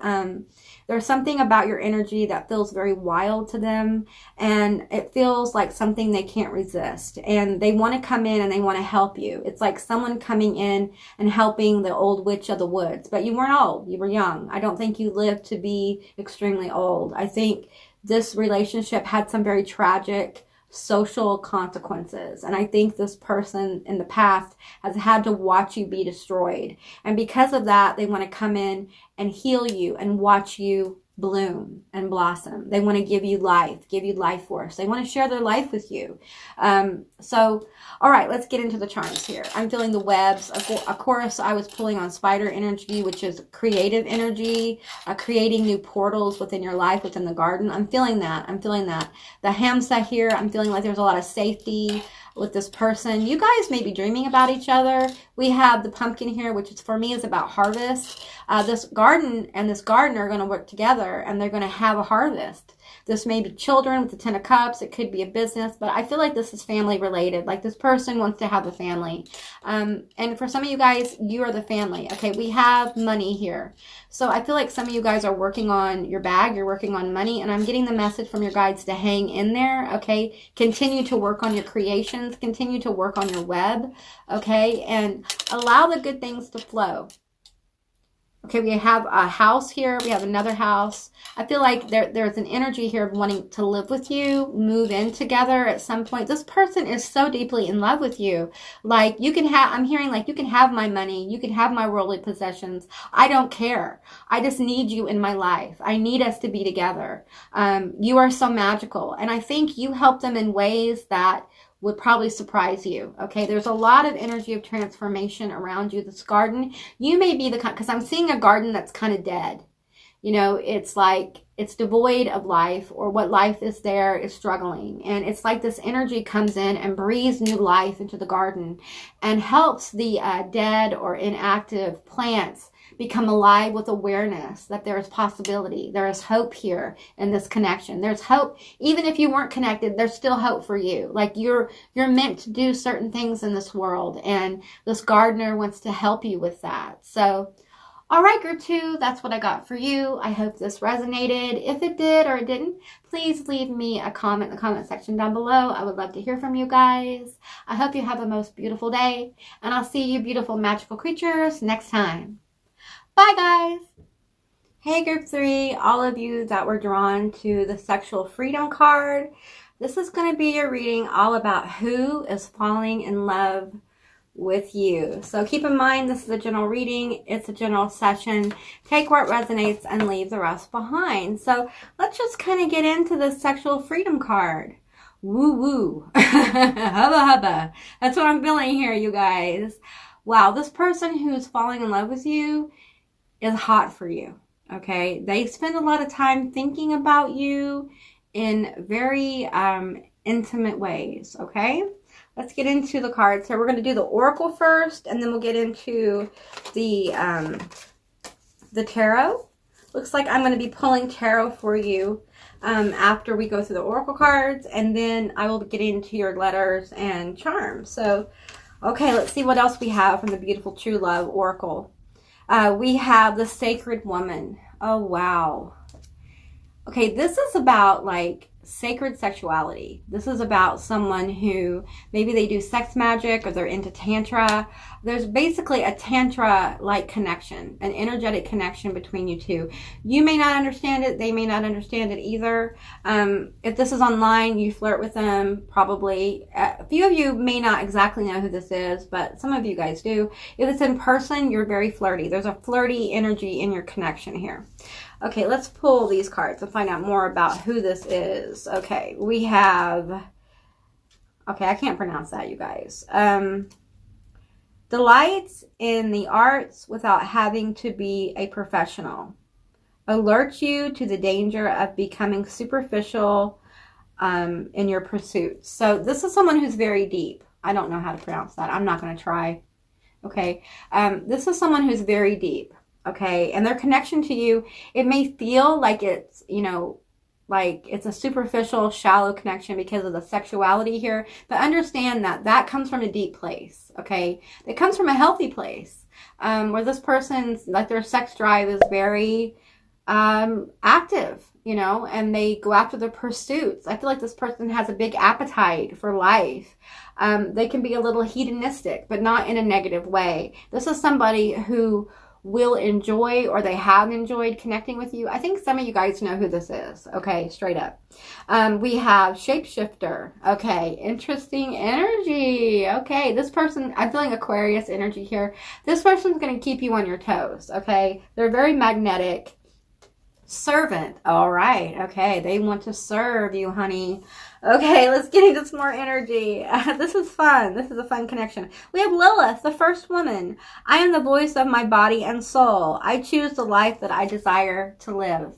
Speaker 1: There's something about your energy that feels very wild to them, and it feels like something they can't resist, and they want to come in and they want to help you. It's like someone coming in and helping the old witch of the woods, but you weren't old, you were young. I don't think you lived to be extremely old. I think this relationship had some very tragic social consequences, and I think this person in the past has had to watch you be destroyed, and because of that they want to come in and heal you and watch you bloom and blossom. They want to give you life force. They want to share their life with you. So all right, let's get into the charms here. I'm feeling the webs. Of course, I was pulling on spider energy, which is creative energy, creating new portals within your life, within the garden. I'm feeling that. The hamsa here, I'm feeling like there's a lot of safety with this person. You guys may be dreaming about each other. We have the pumpkin here, which is for me is about harvest. This garden and this gardener are going to work together, and they're going to have a harvest. This may be children with the 10 of Cups. It could be a business, but I feel like this is family related. Like this person wants to have a family. And for some of you guys, you are the family. Okay, we have money here. So I feel like some of you guys are working on your bag. You're working on money, and I'm getting the message from your guides to hang in there. Okay, continue to work on your creations. Continue to work on your web. Okay, and allow the good things to flow. Okay, we have a house here. We have another house. I feel like there's an energy here of wanting to live with you, move in together at some point. This person is so deeply in love with you. Like, you can have, I'm hearing like, you can have my money. You can have my worldly possessions. I don't care. I just need you in my life. I need us to be together. You are so magical. And I think you help them in ways that would probably surprise you. Okay, there's a lot of energy of transformation around you. This garden, you may be the kind, because I'm seeing a garden that's kind of dead. You know, it's like it's devoid of life, or what life is there is struggling. And it's like this energy comes in and breathes new life into the garden and helps the dead or inactive plants become alive with awareness that there is possibility. There is hope here in this connection. There's hope. Even if you weren't connected, there's still hope for you. Like, you're meant to do certain things in this world, and this gardener wants to help you with that. So, all right, group 2, that's what I got for you. I hope this resonated. If it did or it didn't, please leave me a comment in the comment section down below. I would love to hear from you guys. I hope you have a most beautiful day, and I'll see you beautiful magical creatures next time. Bye, guys. Hey, group 3, all of you that were drawn to the sexual freedom card. This is going to be your reading all about who is falling in love with you. So keep in mind, this is a general reading. It's a general session. Take where it resonates and leave the rest behind. So let's just kind of get into the sexual freedom card. Woo woo. Hubba hubba. That's what I'm feeling here, you guys. Wow, this person who's falling in love with you is hot for you. Okay, they spend a lot of time thinking about you in very intimate ways. Okay, let's get into the cards. So we're going to do the oracle first, and then we'll get into the tarot. Looks like I'm going to be pulling tarot for you after we go through the oracle cards, and then I will get into your letters and charms. So, okay, let's see what else we have from the beautiful True Love Oracle. We have the Sacred Woman. Oh, wow. Okay, this is about like sacred sexuality. This is about someone who maybe they do sex magic or they're into tantra. There's basically a tantra-like connection, an energetic connection between you two. You may not understand it. They may not understand it either. If this is online, you flirt with them, probably. A few of you may not exactly know who this is, but some of you guys do. If it's in person, you're very flirty. There's a flirty energy in your connection here. Okay, let's pull these cards and find out more about who this is. Okay, we have... Okay, I can't pronounce that, you guys. Delights in the arts without having to be a professional. Alert you to the danger of becoming superficial in your pursuits. So this is someone who's very deep. I don't know how to pronounce that. I'm not going to try. Okay, this is someone who's very deep. Okay, and their connection to you, it may feel like it's, you know, like it's a superficial, shallow connection because of the sexuality here. But understand that that comes from a deep place, okay? It comes from a healthy place where this person's, like, their sex drive is very active, you know, and they go after their pursuits. I feel like this person has a big appetite for life. They can be a little hedonistic, but not in a negative way. This is somebody who will enjoy, or they have enjoyed connecting with you. I think some of you guys know who this is. Okay, straight up. We have Shapeshifter. Okay, interesting energy. Okay, this person, I'm feeling Aquarius energy here. This person's going to keep you on your toes. Okay, they're very magnetic. Servant. All right. Okay, they want to serve you, honey. Okay, let's get into some more energy. This is fun. This is a fun connection. We have Lilith, the first woman. I am the voice of my body and soul. I choose the life that I desire to live.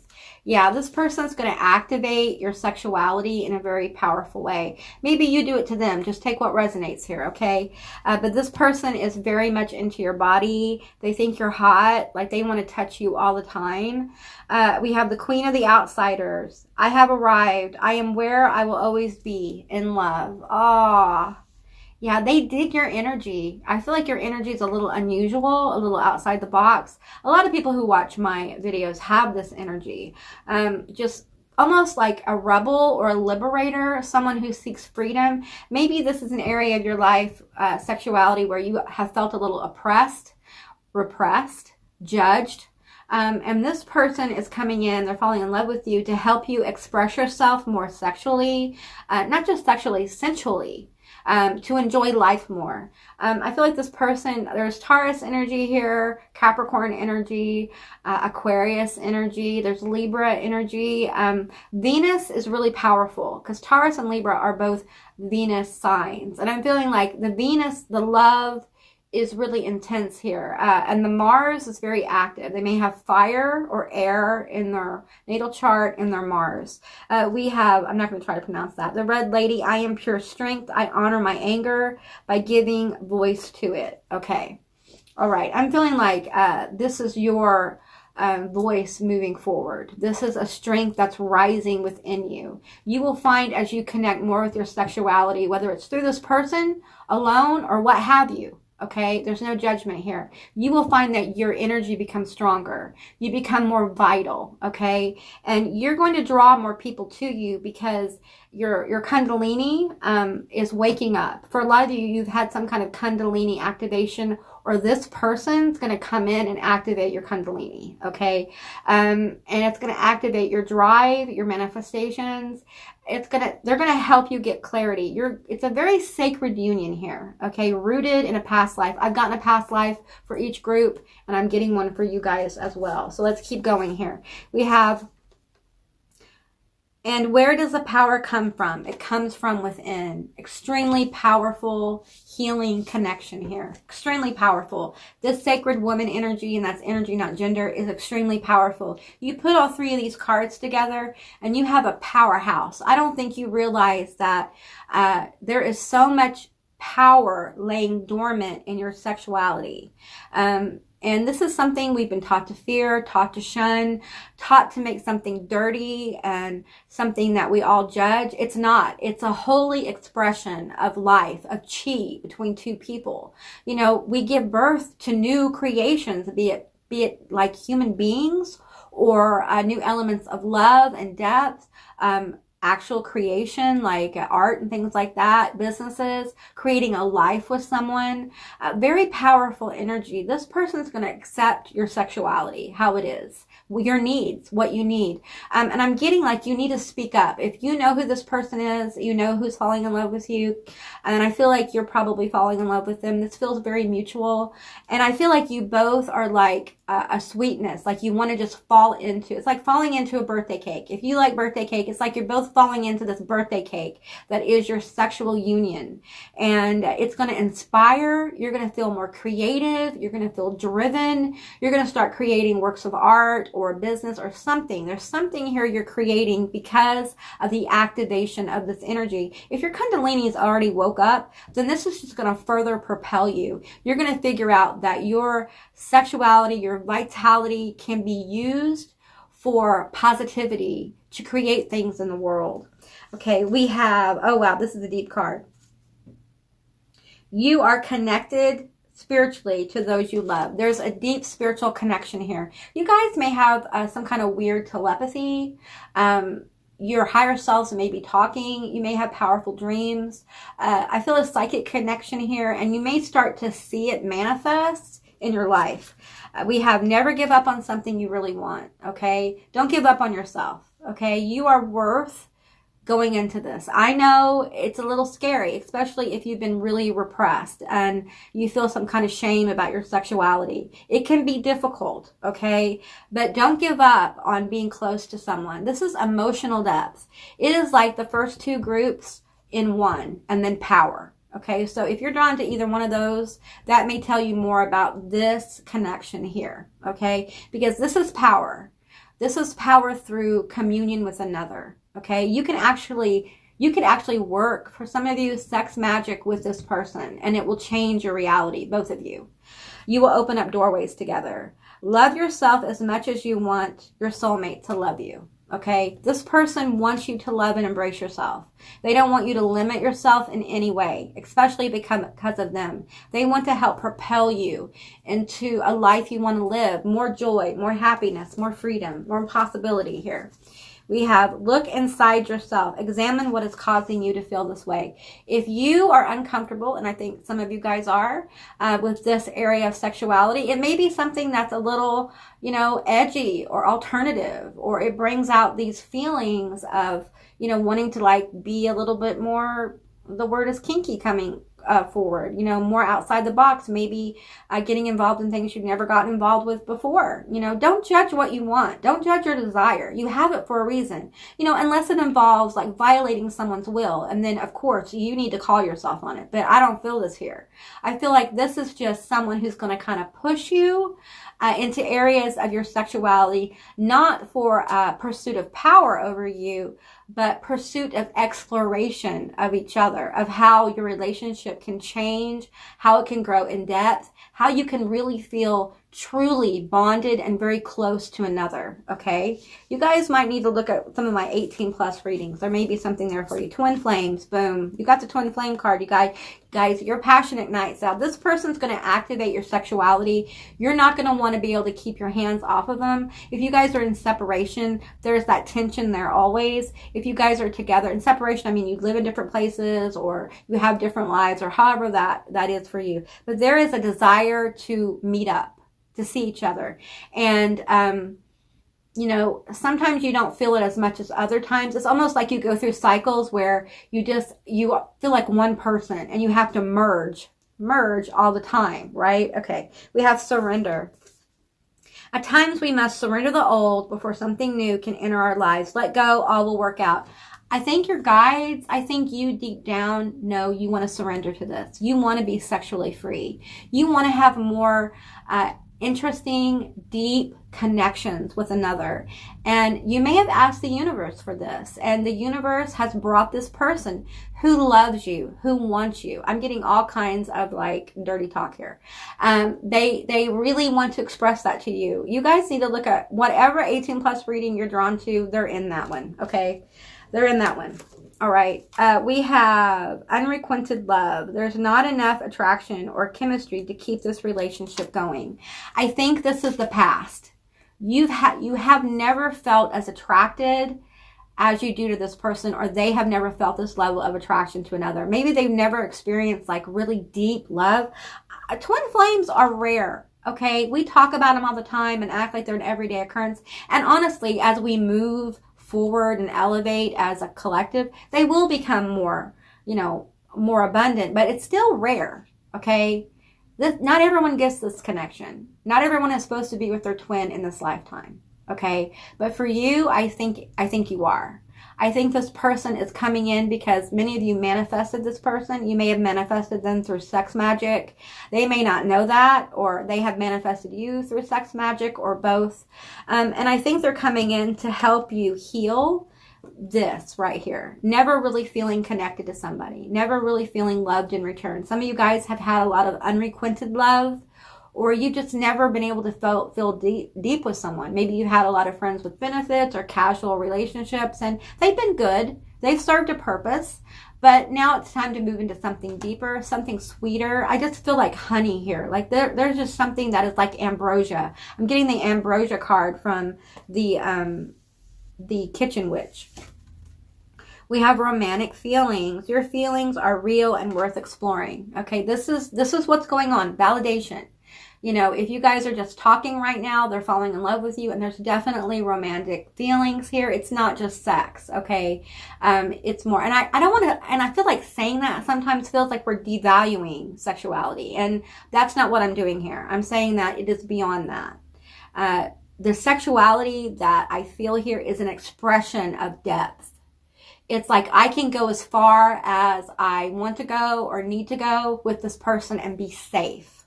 Speaker 1: Yeah, this person's going to activate your sexuality in a very powerful way. Maybe you do it to them. Just take what resonates here, okay? But this person is very much into your body. They think you're hot. Like, they want to touch you all the time. We have the Queen of the Outsiders. I have arrived. I am where I will always be, in love. Ah. Yeah, they dig your energy. I feel like your energy is a little unusual, a little outside the box. A lot of people who watch my videos have this energy. Just almost like a rebel or a liberator, someone who seeks freedom. Maybe this is an area of your life, sexuality, where you have felt a little oppressed, repressed, judged. And this person is coming in, they're falling in love with you to help you express yourself more sexually, not just sexually, sensually. To enjoy life more. I feel like this person, there's Taurus energy here, Capricorn energy, Aquarius energy, there's Libra energy. Venus is really powerful because Taurus and Libra are both Venus signs. And I'm feeling like the Venus, the love, is really intense here. And the Mars is very active. They may have fire or air in their natal chart in their Mars. We have, I'm not going to try to pronounce that. The Red Lady, I am pure strength. I honor my anger by giving voice to it. Okay. All right. I'm feeling like this is your voice moving forward. This is a strength that's rising within you. You will find as you connect more with your sexuality, whether it's through this person alone or what have you. Okay, there's no judgment here. You will find that your energy becomes stronger. You become more vital, okay? And you're going to draw more people to you because your Kundalini is waking up. For a lot of you, you've had some kind of Kundalini activation, or this person's going to come in and activate your Kundalini, okay? And it's going to activate your drive, your manifestations. They're going to help you get clarity. It's a very sacred union here, okay? Rooted in a past life. I've gotten a past life for each group, and I'm getting one for you guys as well. So let's keep going here. We have, and where does the power come from? It comes from within. Extremely powerful healing connection here. Extremely powerful. This sacred woman energy, and that's energy, not gender, is extremely powerful. You put all three of these cards together and you have a powerhouse. I don't think you realize that there is so much power laying dormant in your sexuality. And this is something we've been taught to fear, taught to shun, taught to make something dirty and something that we all judge. It's not. It's a holy expression of life, of chi between two people. You know, we give birth to new creations, be it like human beings or new elements of love and depth, actual creation like art and things like that, businesses, creating a life with someone, very powerful energy. This person's going to accept your sexuality, how it is, your needs, what you need. And I'm getting like you need to speak up. If you know who this person is, you know who's falling in love with you, and I feel like you're probably falling in love with them. This feels very mutual. And I feel like you both are like a sweetness, like you want to just fall into. It's like falling into a birthday cake. If you like birthday cake, it's like you're both falling into this birthday cake that is your sexual union. And it's going to inspire. You're going to feel more creative. You're going to feel driven. You're going to start creating works of art or a business or something. There's something here you're creating because of the activation of this energy. If your Kundalini is already woke up, then this is just going to further propel you. You're going to figure out that your sexuality, your vitality can be used for positivity to create things in the world. Okay, we have, oh wow, this is a deep card. You are connected spiritually to those you love. There's a deep spiritual connection here. You guys may have some kind of weird telepathy. Your higher selves may be talking. You may have powerful dreams. I feel a psychic connection here, and you may start to see it manifest in your life. We have never give up on something you really want, okay? Don't give up on yourself, okay? You are worth going into this. I know it's a little scary, especially if you've been really repressed and you feel some kind of shame about your sexuality. It can be difficult, okay? But don't give up on being close to someone. This is emotional depth. It is like the first two groups in one, and then power. Okay, so if you're drawn to either one of those, that may tell you more about this connection here, okay? Because this is power. This is power through communion with another, okay? You could actually work, for some of you, sex magic with this person, and it will change your reality, both of you. You will open up doorways together. Love yourself as much as you want your soulmate to love you. Okay, this person wants you to love and embrace yourself. They don't want you to limit yourself in any way, especially because of them. They want to help propel you into a life you want to live, more joy, more happiness, more freedom, more possibility here. We have look inside yourself. Examine what is causing you to feel this way. If you are uncomfortable, and I think some of you guys are, with this area of sexuality, it may be something that's a little, edgy or alternative, or it brings out these feelings of, wanting to like be a little bit more, the word is kinky coming forward, more outside the box, maybe getting involved in things you've never gotten involved with before. Don't judge what you want. Don't judge your desire. You have it for a reason, unless it involves like violating someone's will. And then of course you need to call yourself on it. But I don't feel this here. I feel like this is just someone who's going to kind of push you into areas of your sexuality, not for pursuit of power over you, but pursuit of exploration of each other, of how your relationship can change, how it can grow in depth, how you can really feel truly bonded and very close to another. Okay, you guys might need to look at some of my 18 plus readings. There may be something there for you. Twin flames, boom, you got the twin flame card. You guys, your passion ignites out. This person's going to activate your sexuality. You're not going to want to be able to keep your hands off of them. If you guys are in separation, there's that tension there always. If you guys are together in separation, I mean you live in different places or you have different lives or however that is for you, but there is a desire to meet up, to see each other. And, sometimes you don't feel it as much as other times. It's almost like you go through cycles where you feel like one person and you have to merge all the time, right? Okay. We have surrender. At times we must surrender the old before something new can enter our lives. Let go, all will work out. I think your guides, I think you deep down know you want to surrender to this. You want to be sexually free. You want to have more, interesting, deep connections with another. And you may have asked the universe for this, and the universe has brought this person who loves you, who wants you. I'm getting all kinds of like dirty talk here. They really want to express that to you. You guys need to look at whatever 18 plus reading you're drawn to. They're in that one. Okay. They're in that one. All right. We have unrequited love. There's not enough attraction or chemistry to keep this relationship going. I think this is the past. You have never felt as attracted as you do to this person, or they have never felt this level of attraction to another. Maybe they've never experienced like really deep love. Twin flames are rare. Okay. We talk about them all the time and act like they're an everyday occurrence. And honestly, as we move forward and elevate as a collective, they will become more, more abundant, but it's still rare. Okay. Not everyone gets this connection. Not everyone is supposed to be with their twin in this lifetime. Okay. But for you, I think you are. I think this person is coming in because many of you manifested this person. You may have manifested them through sex magic. They may not know that, or they have manifested you through sex magic, or both. And I think they're coming in to help you heal this right here. Never really feeling connected to somebody. Never really feeling loved in return. Some of you guys have had a lot of unrequited love, or you've just never been able to feel deep with someone. Maybe you had a lot of friends with benefits or casual relationships, and they've been good. They've served a purpose, but now it's time to move into something deeper, something sweeter. I just feel like honey here. Like there's just something that is like ambrosia. I'm getting the ambrosia card from the Kitchen Witch. We have romantic feelings. Your feelings are real and worth exploring. Okay, this is what's going on. Validation. If you guys are just talking right now, they're falling in love with you, and there's definitely romantic feelings here. It's not just sex, okay? It's more, and I don't want to, and I feel like saying that sometimes feels like we're devaluing sexuality, and that's not what I'm doing here. I'm saying that it is beyond that. The sexuality that I feel here is an expression of depth. It's like I can go as far as I want to go or need to go with this person and be safe.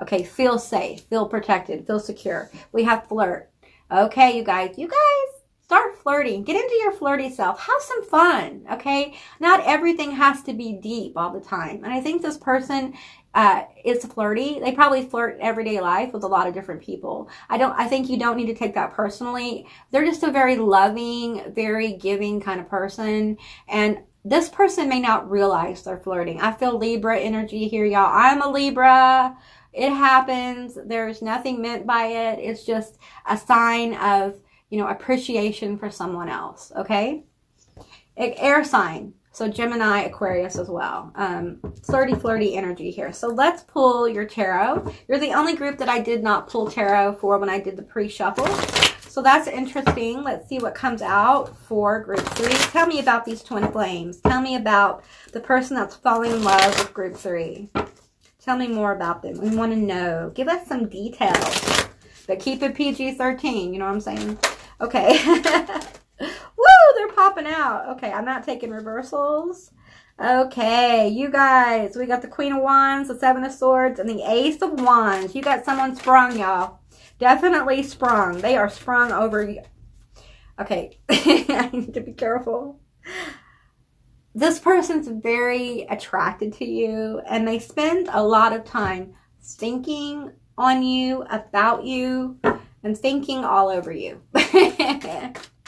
Speaker 1: Okay, feel safe, feel protected, feel secure. We have flirt. Okay, you guys start flirting. Get into your flirty self. Have some fun, okay? Not everything has to be deep all the time. And I think this person is flirty. They probably flirt in everyday life with a lot of different people. I think you don't need to take that personally. They're just a very loving, very giving kind of person. And this person may not realize they're flirting. I feel Libra energy here, y'all. I'm a Libra. It happens. There's nothing meant by it. It's just a sign of, appreciation for someone else, okay? Air sign. So Gemini, Aquarius as well. Flirty energy here. So let's pull your tarot. You're the only group that I did not pull tarot for when I did the pre-shuffle. So that's interesting. Let's see what comes out for group 3. Tell me about these twin flames. Tell me about the person that's falling in love with group 3. Tell me more about them. We want to know. Give us some details. But keep it PG-13. You know what I'm saying? Okay. Woo! They're popping out. Okay, I'm not taking reversals. Okay, you guys. We got the Queen of Wands, the Seven of Swords, and the Ace of Wands. You got someone sprung, y'all. Definitely sprung. They are sprung over you. Okay, I need to be careful. This person's very attracted to you, and they spend a lot of time thinking on you, about you, and thinking all over you.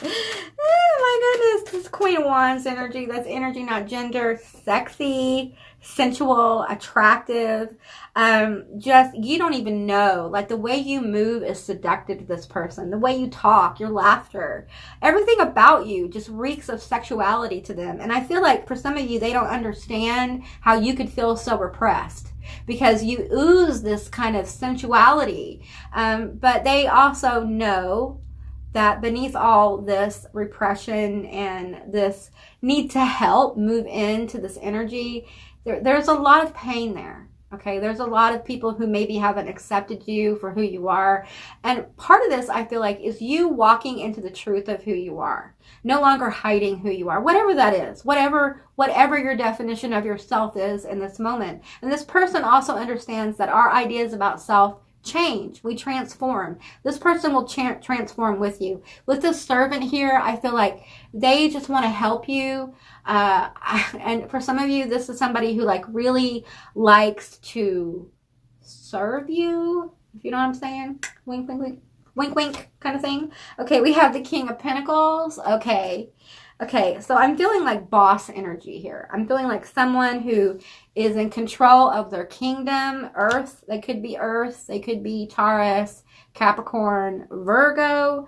Speaker 1: Oh my goodness, this Queen of Wands energy. That's energy, not gender. Sexy, sensual, attractive. Just, you don't even know. Like, the way you move is seductive to this person. The way you talk, your laughter, everything about you just reeks of sexuality to them. And I feel like for some of you, they don't understand how you could feel so repressed, because you ooze this kind of sensuality. But they also know that beneath all this repression and this need to help move into this energy, there's a lot of pain there. Okay, there's a lot of people who maybe haven't accepted you for who you are. And part of this, I feel like, is you walking into the truth of who you are. No longer hiding who you are, whatever that is, whatever your definition of yourself is in this moment. And this person also understands that our ideas about self change. We transform. This person will transform with you. With this servant here, I feel like they just want to help you. And for some of you, this is somebody who like really likes to serve you, if you know what I'm saying. Wink, wink, wink. Wink, wink kind of thing. Okay, we have the King of Pentacles. Okay, so I'm feeling like boss energy here. I'm feeling like someone who is in control of their kingdom, Earth. They could be Earth. They could be Taurus, Capricorn, Virgo.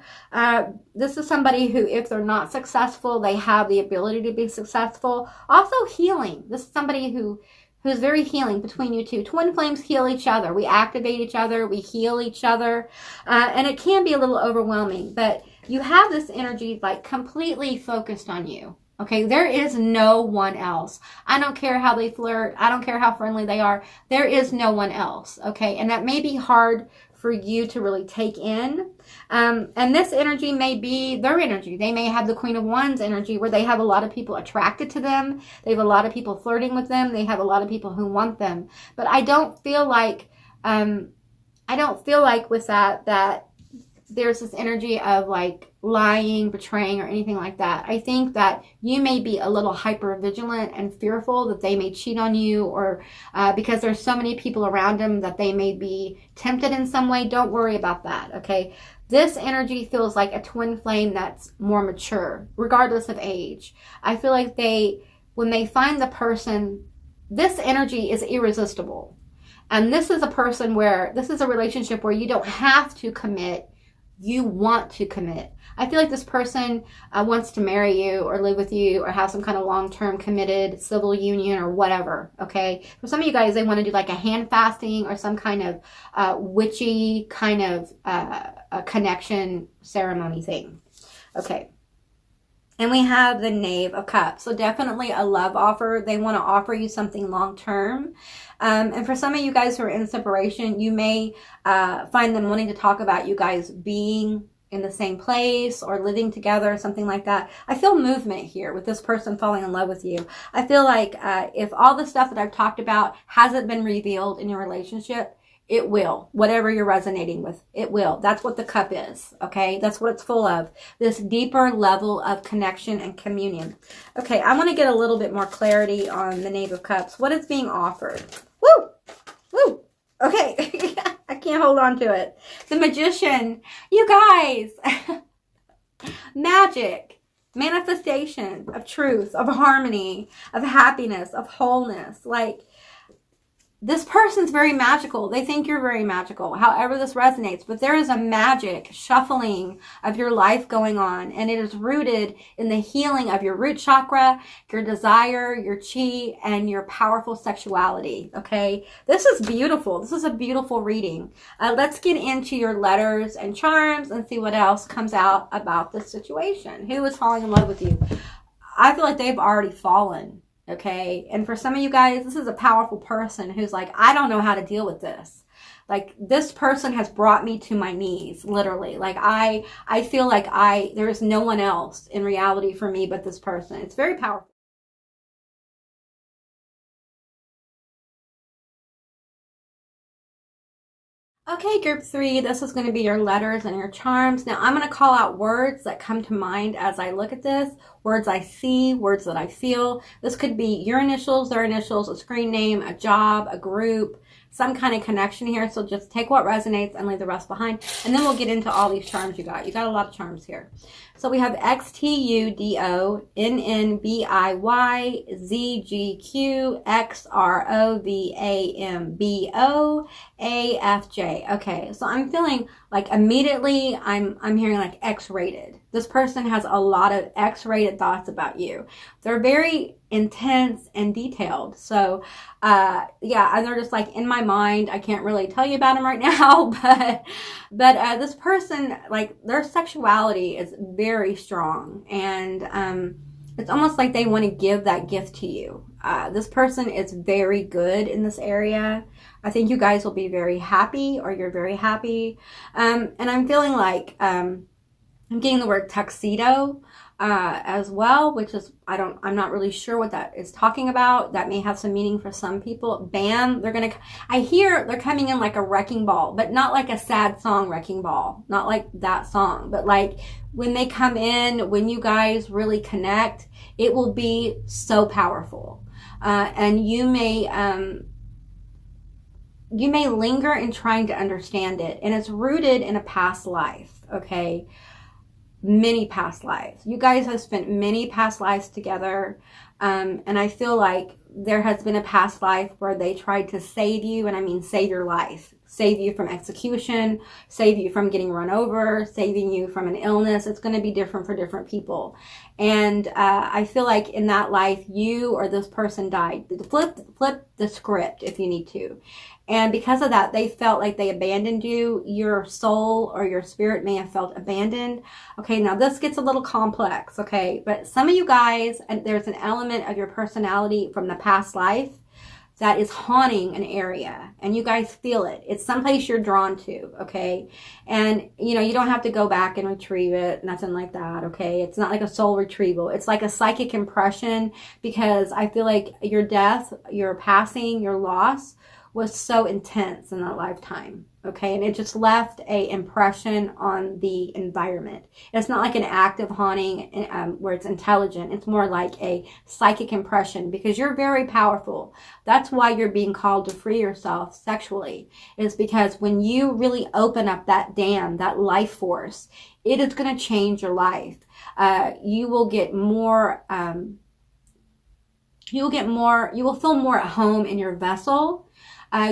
Speaker 1: This is somebody who, if they're not successful, they have the ability to be successful. Also healing. This is somebody who's very healing between you two. Twin flames heal each other. We activate each other. We heal each other. And it can be a little overwhelming, but you have this energy like completely focused on you. Okay, there is no one else. I don't care how they flirt. I don't care how friendly they are. There is no one else. Okay, and that may be hard for you to really take in. And this energy may be their energy. They may have the Queen of Wands energy where they have a lot of people attracted to them. They have a lot of people flirting with them. They have a lot of people who want them. But I don't feel like with that there's this energy of like lying, betraying, or anything like that. I think that you may be a little hyper vigilant and fearful that they may cheat on you, or because there's so many people around them that they may be tempted in some way. Don't worry about that, okay? This energy feels like a twin flame that's more mature, regardless of age. I feel like when they find the person, this energy is irresistible. And this is a relationship where you don't have to commit. You want to commit. I feel like this person wants to marry you or live with you or have some kind of long-term committed civil union or whatever, okay? For some of you guys, they want to do like a hand fasting or some kind of witchy kind of a connection ceremony thing, okay? And we have the Knave of Cups. So definitely a love offer. They want to offer you something long-term. And for some of you guys who are in separation, you may find them wanting to talk about you guys being in the same place or living together, something like that. I feel movement here with this person falling in love with you. I feel like if all the stuff that I've talked about hasn't been revealed in your relationship, it will. Whatever you're resonating with, it will. That's what the cup is, okay? That's what it's full of. This deeper level of connection and communion. Okay, I want to get a little bit more clarity on the Knave of Cups. What is being offered? Woo! Woo! Okay, I can't hold on to it. The Magician. You guys! Magic. Manifestation of truth, of harmony, of happiness, of wholeness. Like, this person's very magical. They think you're very magical, however this resonates. But there is a magic shuffling of your life going on, and it is rooted in the healing of your root chakra, your desire, your chi, and your powerful sexuality, okay? This is beautiful. This is a beautiful reading. Let's get into your letters and charms and see what else comes out about this situation. Who is falling in love with you? I feel like they've already fallen. Okay. And for some of you guys, this is a powerful person who's like, I don't know how to deal with this. Like, this person has brought me to my knees, literally. Like, I feel like there is no one else in reality for me but this person. It's very powerful. Okay, group 3, this is going to be your letters and your charms. Now, I'm going to call out words that come to mind as I look at this, words I see, words that I feel. This could be your initials, their initials, a screen name, a job, a group, some kind of connection here. So just take what resonates and leave the rest behind. And then we'll get into all these charms you got. You got a lot of charms here. So we have XTUDO, NNBIY, ZGQ, XROVAMBO, AFJ. Okay, so I'm feeling like immediately I'm hearing like X-rated. This person has a lot of X-rated thoughts about you. They're very intense and detailed. So yeah, and they're just like in my mind. I can't really tell you about them right now, but this person, like, their sexuality is very strong, and it's almost like they want to give that gift to you. This person is very good in this area. I think you guys will be very happy, or you're very happy. And I'm feeling like I'm getting the word tuxedo as well, which is, I'm not really sure what that is talking about. That may have some meaning for some people. Bam, I hear they're coming in like a wrecking ball, but not like a sad song wrecking ball, not like that song, but like when they come in, when you guys really connect, it will be so powerful. And you may linger in trying to understand it, and it's rooted in a past life, okay? Many past lives. You guys have spent many past lives together, and I feel like there has been a past life where they tried to save you, and I mean save your life, save you from execution, save you from getting run over, saving you from an illness. It's going to be different for different people, and I feel like in that life, you or this person died. Flip the script if you need to. And because of that, they felt like they abandoned you. Your soul or your spirit may have felt abandoned. Okay, now this gets a little complex, okay? But some of you guys, and there's an element of your personality from the past life that is haunting an area, and you guys feel it. It's someplace you're drawn to, okay? And, you know, you don't have to go back and retrieve it, nothing like that, okay? It's not like a soul retrieval. It's like a psychic impression, because I feel like your death, your passing, your loss was so intense in that lifetime, okay? And it just left a impression on the environment. It's not like an active haunting where it's intelligent. It's more like a psychic impression, because you're very powerful. That's why you're being called to free yourself sexually. It's because when you really open up that dam, that life force, it is going to change your life. You will get more, you will feel more at home in your vessel.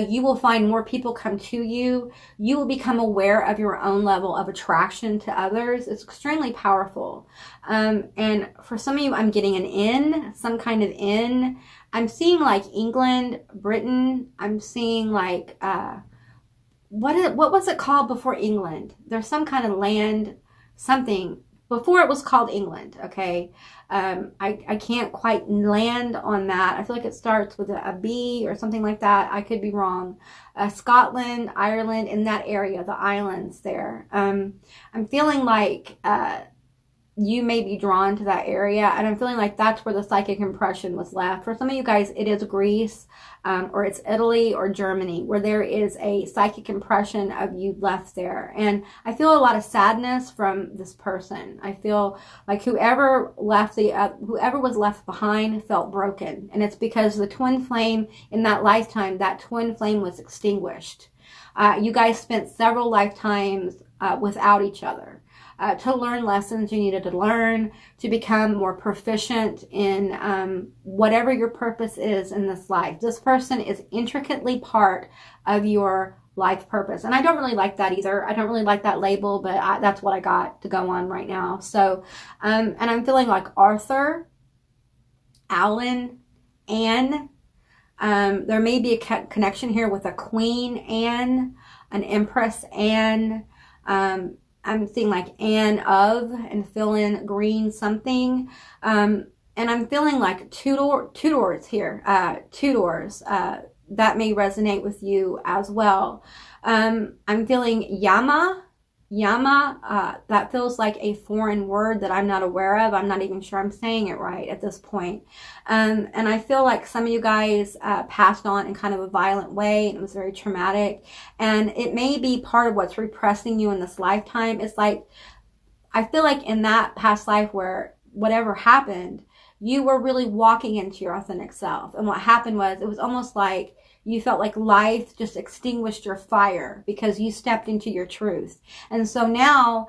Speaker 1: You will find more people come to you. You will become aware of your own level of attraction to others. It's extremely powerful. And for some of you, I'm getting an inn, some kind of inn. I'm seeing like England, Britain. I'm seeing like, what was it called before England? There's some kind of land, something. Before it was called England, okay? I can't quite land on that. I feel like it starts with a B or something like that. I could be wrong. Scotland, Ireland, in that area, the islands there. I'm feeling like you may be drawn to that area, and I'm feeling like that's where the psychic impression was left. For some of you guys, it is Greece, or it's Italy or Germany, where there is a psychic impression of you left there. And I feel a lot of sadness from this person. I feel like whoever was left behind felt broken, and it's because the twin flame in that lifetime, that twin flame was extinguished. You guys spent several lifetimes without each other. to learn lessons you needed to learn, to become more proficient in whatever your purpose is in this life. This person is intricately part of your life purpose. And I don't really like that either. I don't really like that label, but that's what I got to go on right now. So, and I'm feeling like Arthur, Alan, Anne. There may be a connection here with a Queen Anne, an Empress Anne. I'm seeing like Anne of, and fill in green something. And I'm feeling like Tudors here, Tudors. That may resonate with you as well. I'm feeling Yama. That feels like a foreign word that I'm not aware of. I'm not even sure I'm saying it right at this point. And I feel like some of you guys passed on in kind of a violent way, and it was very traumatic. And it may be part of what's repressing you in this lifetime. It's like, I feel like in that past life where whatever happened, you were really walking into your authentic self. And what happened was, it was almost like you felt like life just extinguished your fire because you stepped into your truth. And so now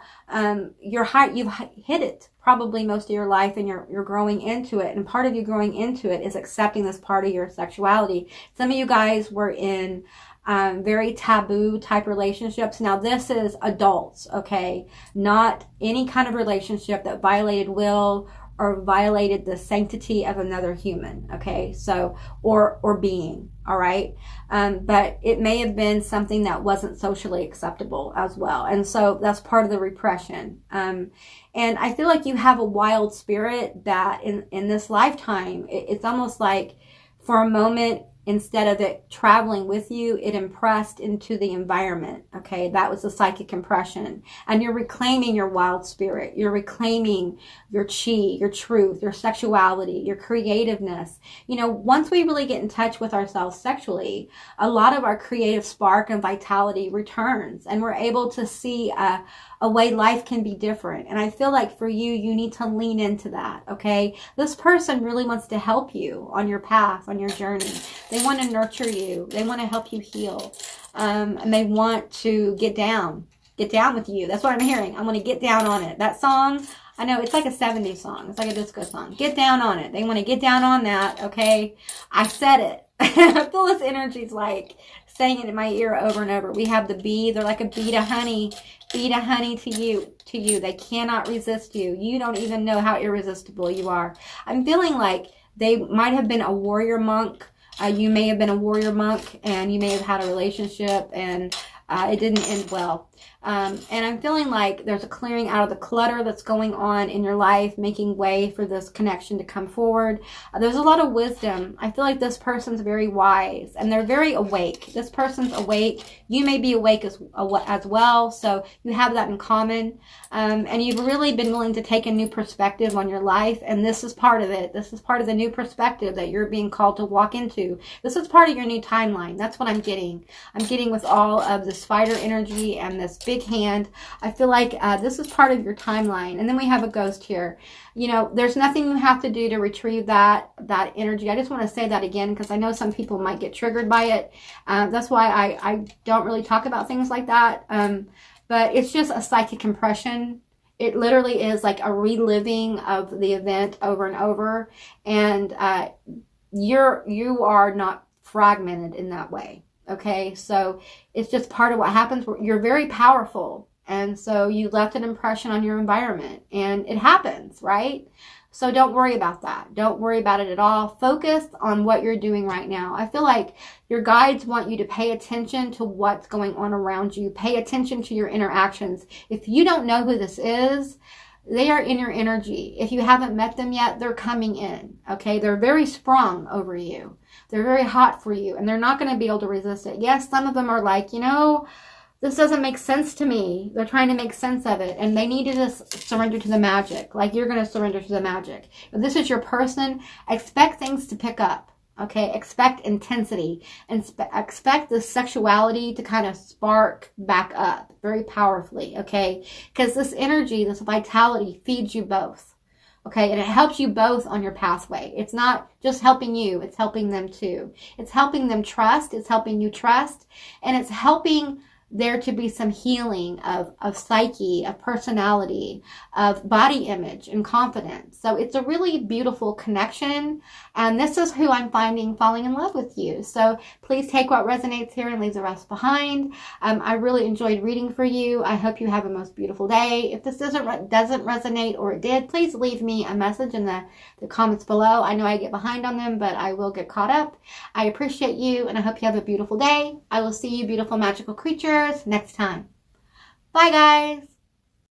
Speaker 1: you've hit it probably most of your life, and you're growing into it. And part of you growing into it is accepting this part of your sexuality. Some of you guys were in very taboo type relationships. Now this is adults, okay? Not any kind of relationship that violated will or violated the sanctity of another human, okay? So, or being, all right? But it may have been something that wasn't socially acceptable as well. And so that's part of the repression. And I feel like you have a wild spirit that in this lifetime, it's almost like for a moment, instead of it traveling with you, it impressed into the environment. Okay, that was the psychic impression. And you're reclaiming your wild spirit. You're reclaiming your chi, your truth, your sexuality, your creativeness. You know, once we really get in touch with ourselves sexually, a lot of our creative spark and vitality returns, and we're able to see a way life can be different. And I feel like for you, you need to lean into that, okay? This person really wants to help you on your path, on your journey. They want to nurture you. They want to help you heal. And they want to get down with you. That's what I'm hearing. I want to get down on it. That song, I know it's like a 70s song. It's like a disco song. Get down on it. They want to get down on that, okay? I said it. I feel this energy's like saying it in my ear over and over. We have the bee. They're like a bee to honey. Bee to honey to you. They cannot resist you. You don't even know how irresistible you are. I'm feeling like they might have been a warrior monk. You may have been a warrior monk, and you may have had a relationship, and it didn't end well. And I'm feeling like there's a clearing out of the clutter that's going on in your life, making way for this connection to come forward. There's a lot of wisdom. I feel like this person's very wise, and they're very awake. This person's awake. You may be awake as well, so you have that in common. And you've really been willing to take a new perspective on your life, and this is part of it. This is part of the new perspective that you're being called to walk into. This is part of your new timeline. That's what I'm getting. I'm getting with all of this fighter energy and this big hand. I feel like this is part of your timeline. And then we have a ghost here. You know, there's nothing you have to do to retrieve that energy. I just want to say that again, because I know some people might get triggered by it. That's why I don't really talk about things like that. But it's just a psychic impression. It literally is like a reliving of the event over and over. And you are not fragmented in that way. Okay, so it's just part of what happens. You're very powerful, and so you left an impression on your environment, and it happens, right? So don't worry about that. Don't worry about it at all. Focus on what you're doing right now. I feel like your guides want you to pay attention to what's going on around you. Pay attention to your interactions. If you don't know who this is, they are in your energy. If you haven't met them yet, they're coming in, okay? They're very sprung over you. They're very hot for you, and they're not going to be able to resist it. Yes, some of them are like, you know, this doesn't make sense to me. They're trying to make sense of it, and they need to just surrender to the magic, like you're going to surrender to the magic. If this is your person, expect things to pick up, okay? Expect intensity, and expect the sexuality to kind of spark back up very powerfully, okay? Because this energy, this vitality feeds you both. Okay, and it helps you both on your pathway. It's not just helping you, it's helping them too. It's helping them trust, it's helping you trust, and it's helping there to be some healing of psyche, of personality, of body image and confidence. So it's a really beautiful connection. And this is who I'm finding falling in love with you. So please take what resonates here and leave the rest behind. I really enjoyed reading for you. I hope you have a most beautiful day. If this doesn't resonate, or it did, please leave me a message in the comments below. I know I get behind on them, but I will get caught up. I appreciate you, and I hope you have a beautiful day. I will see you, beautiful magical creatures, next time. Bye, guys.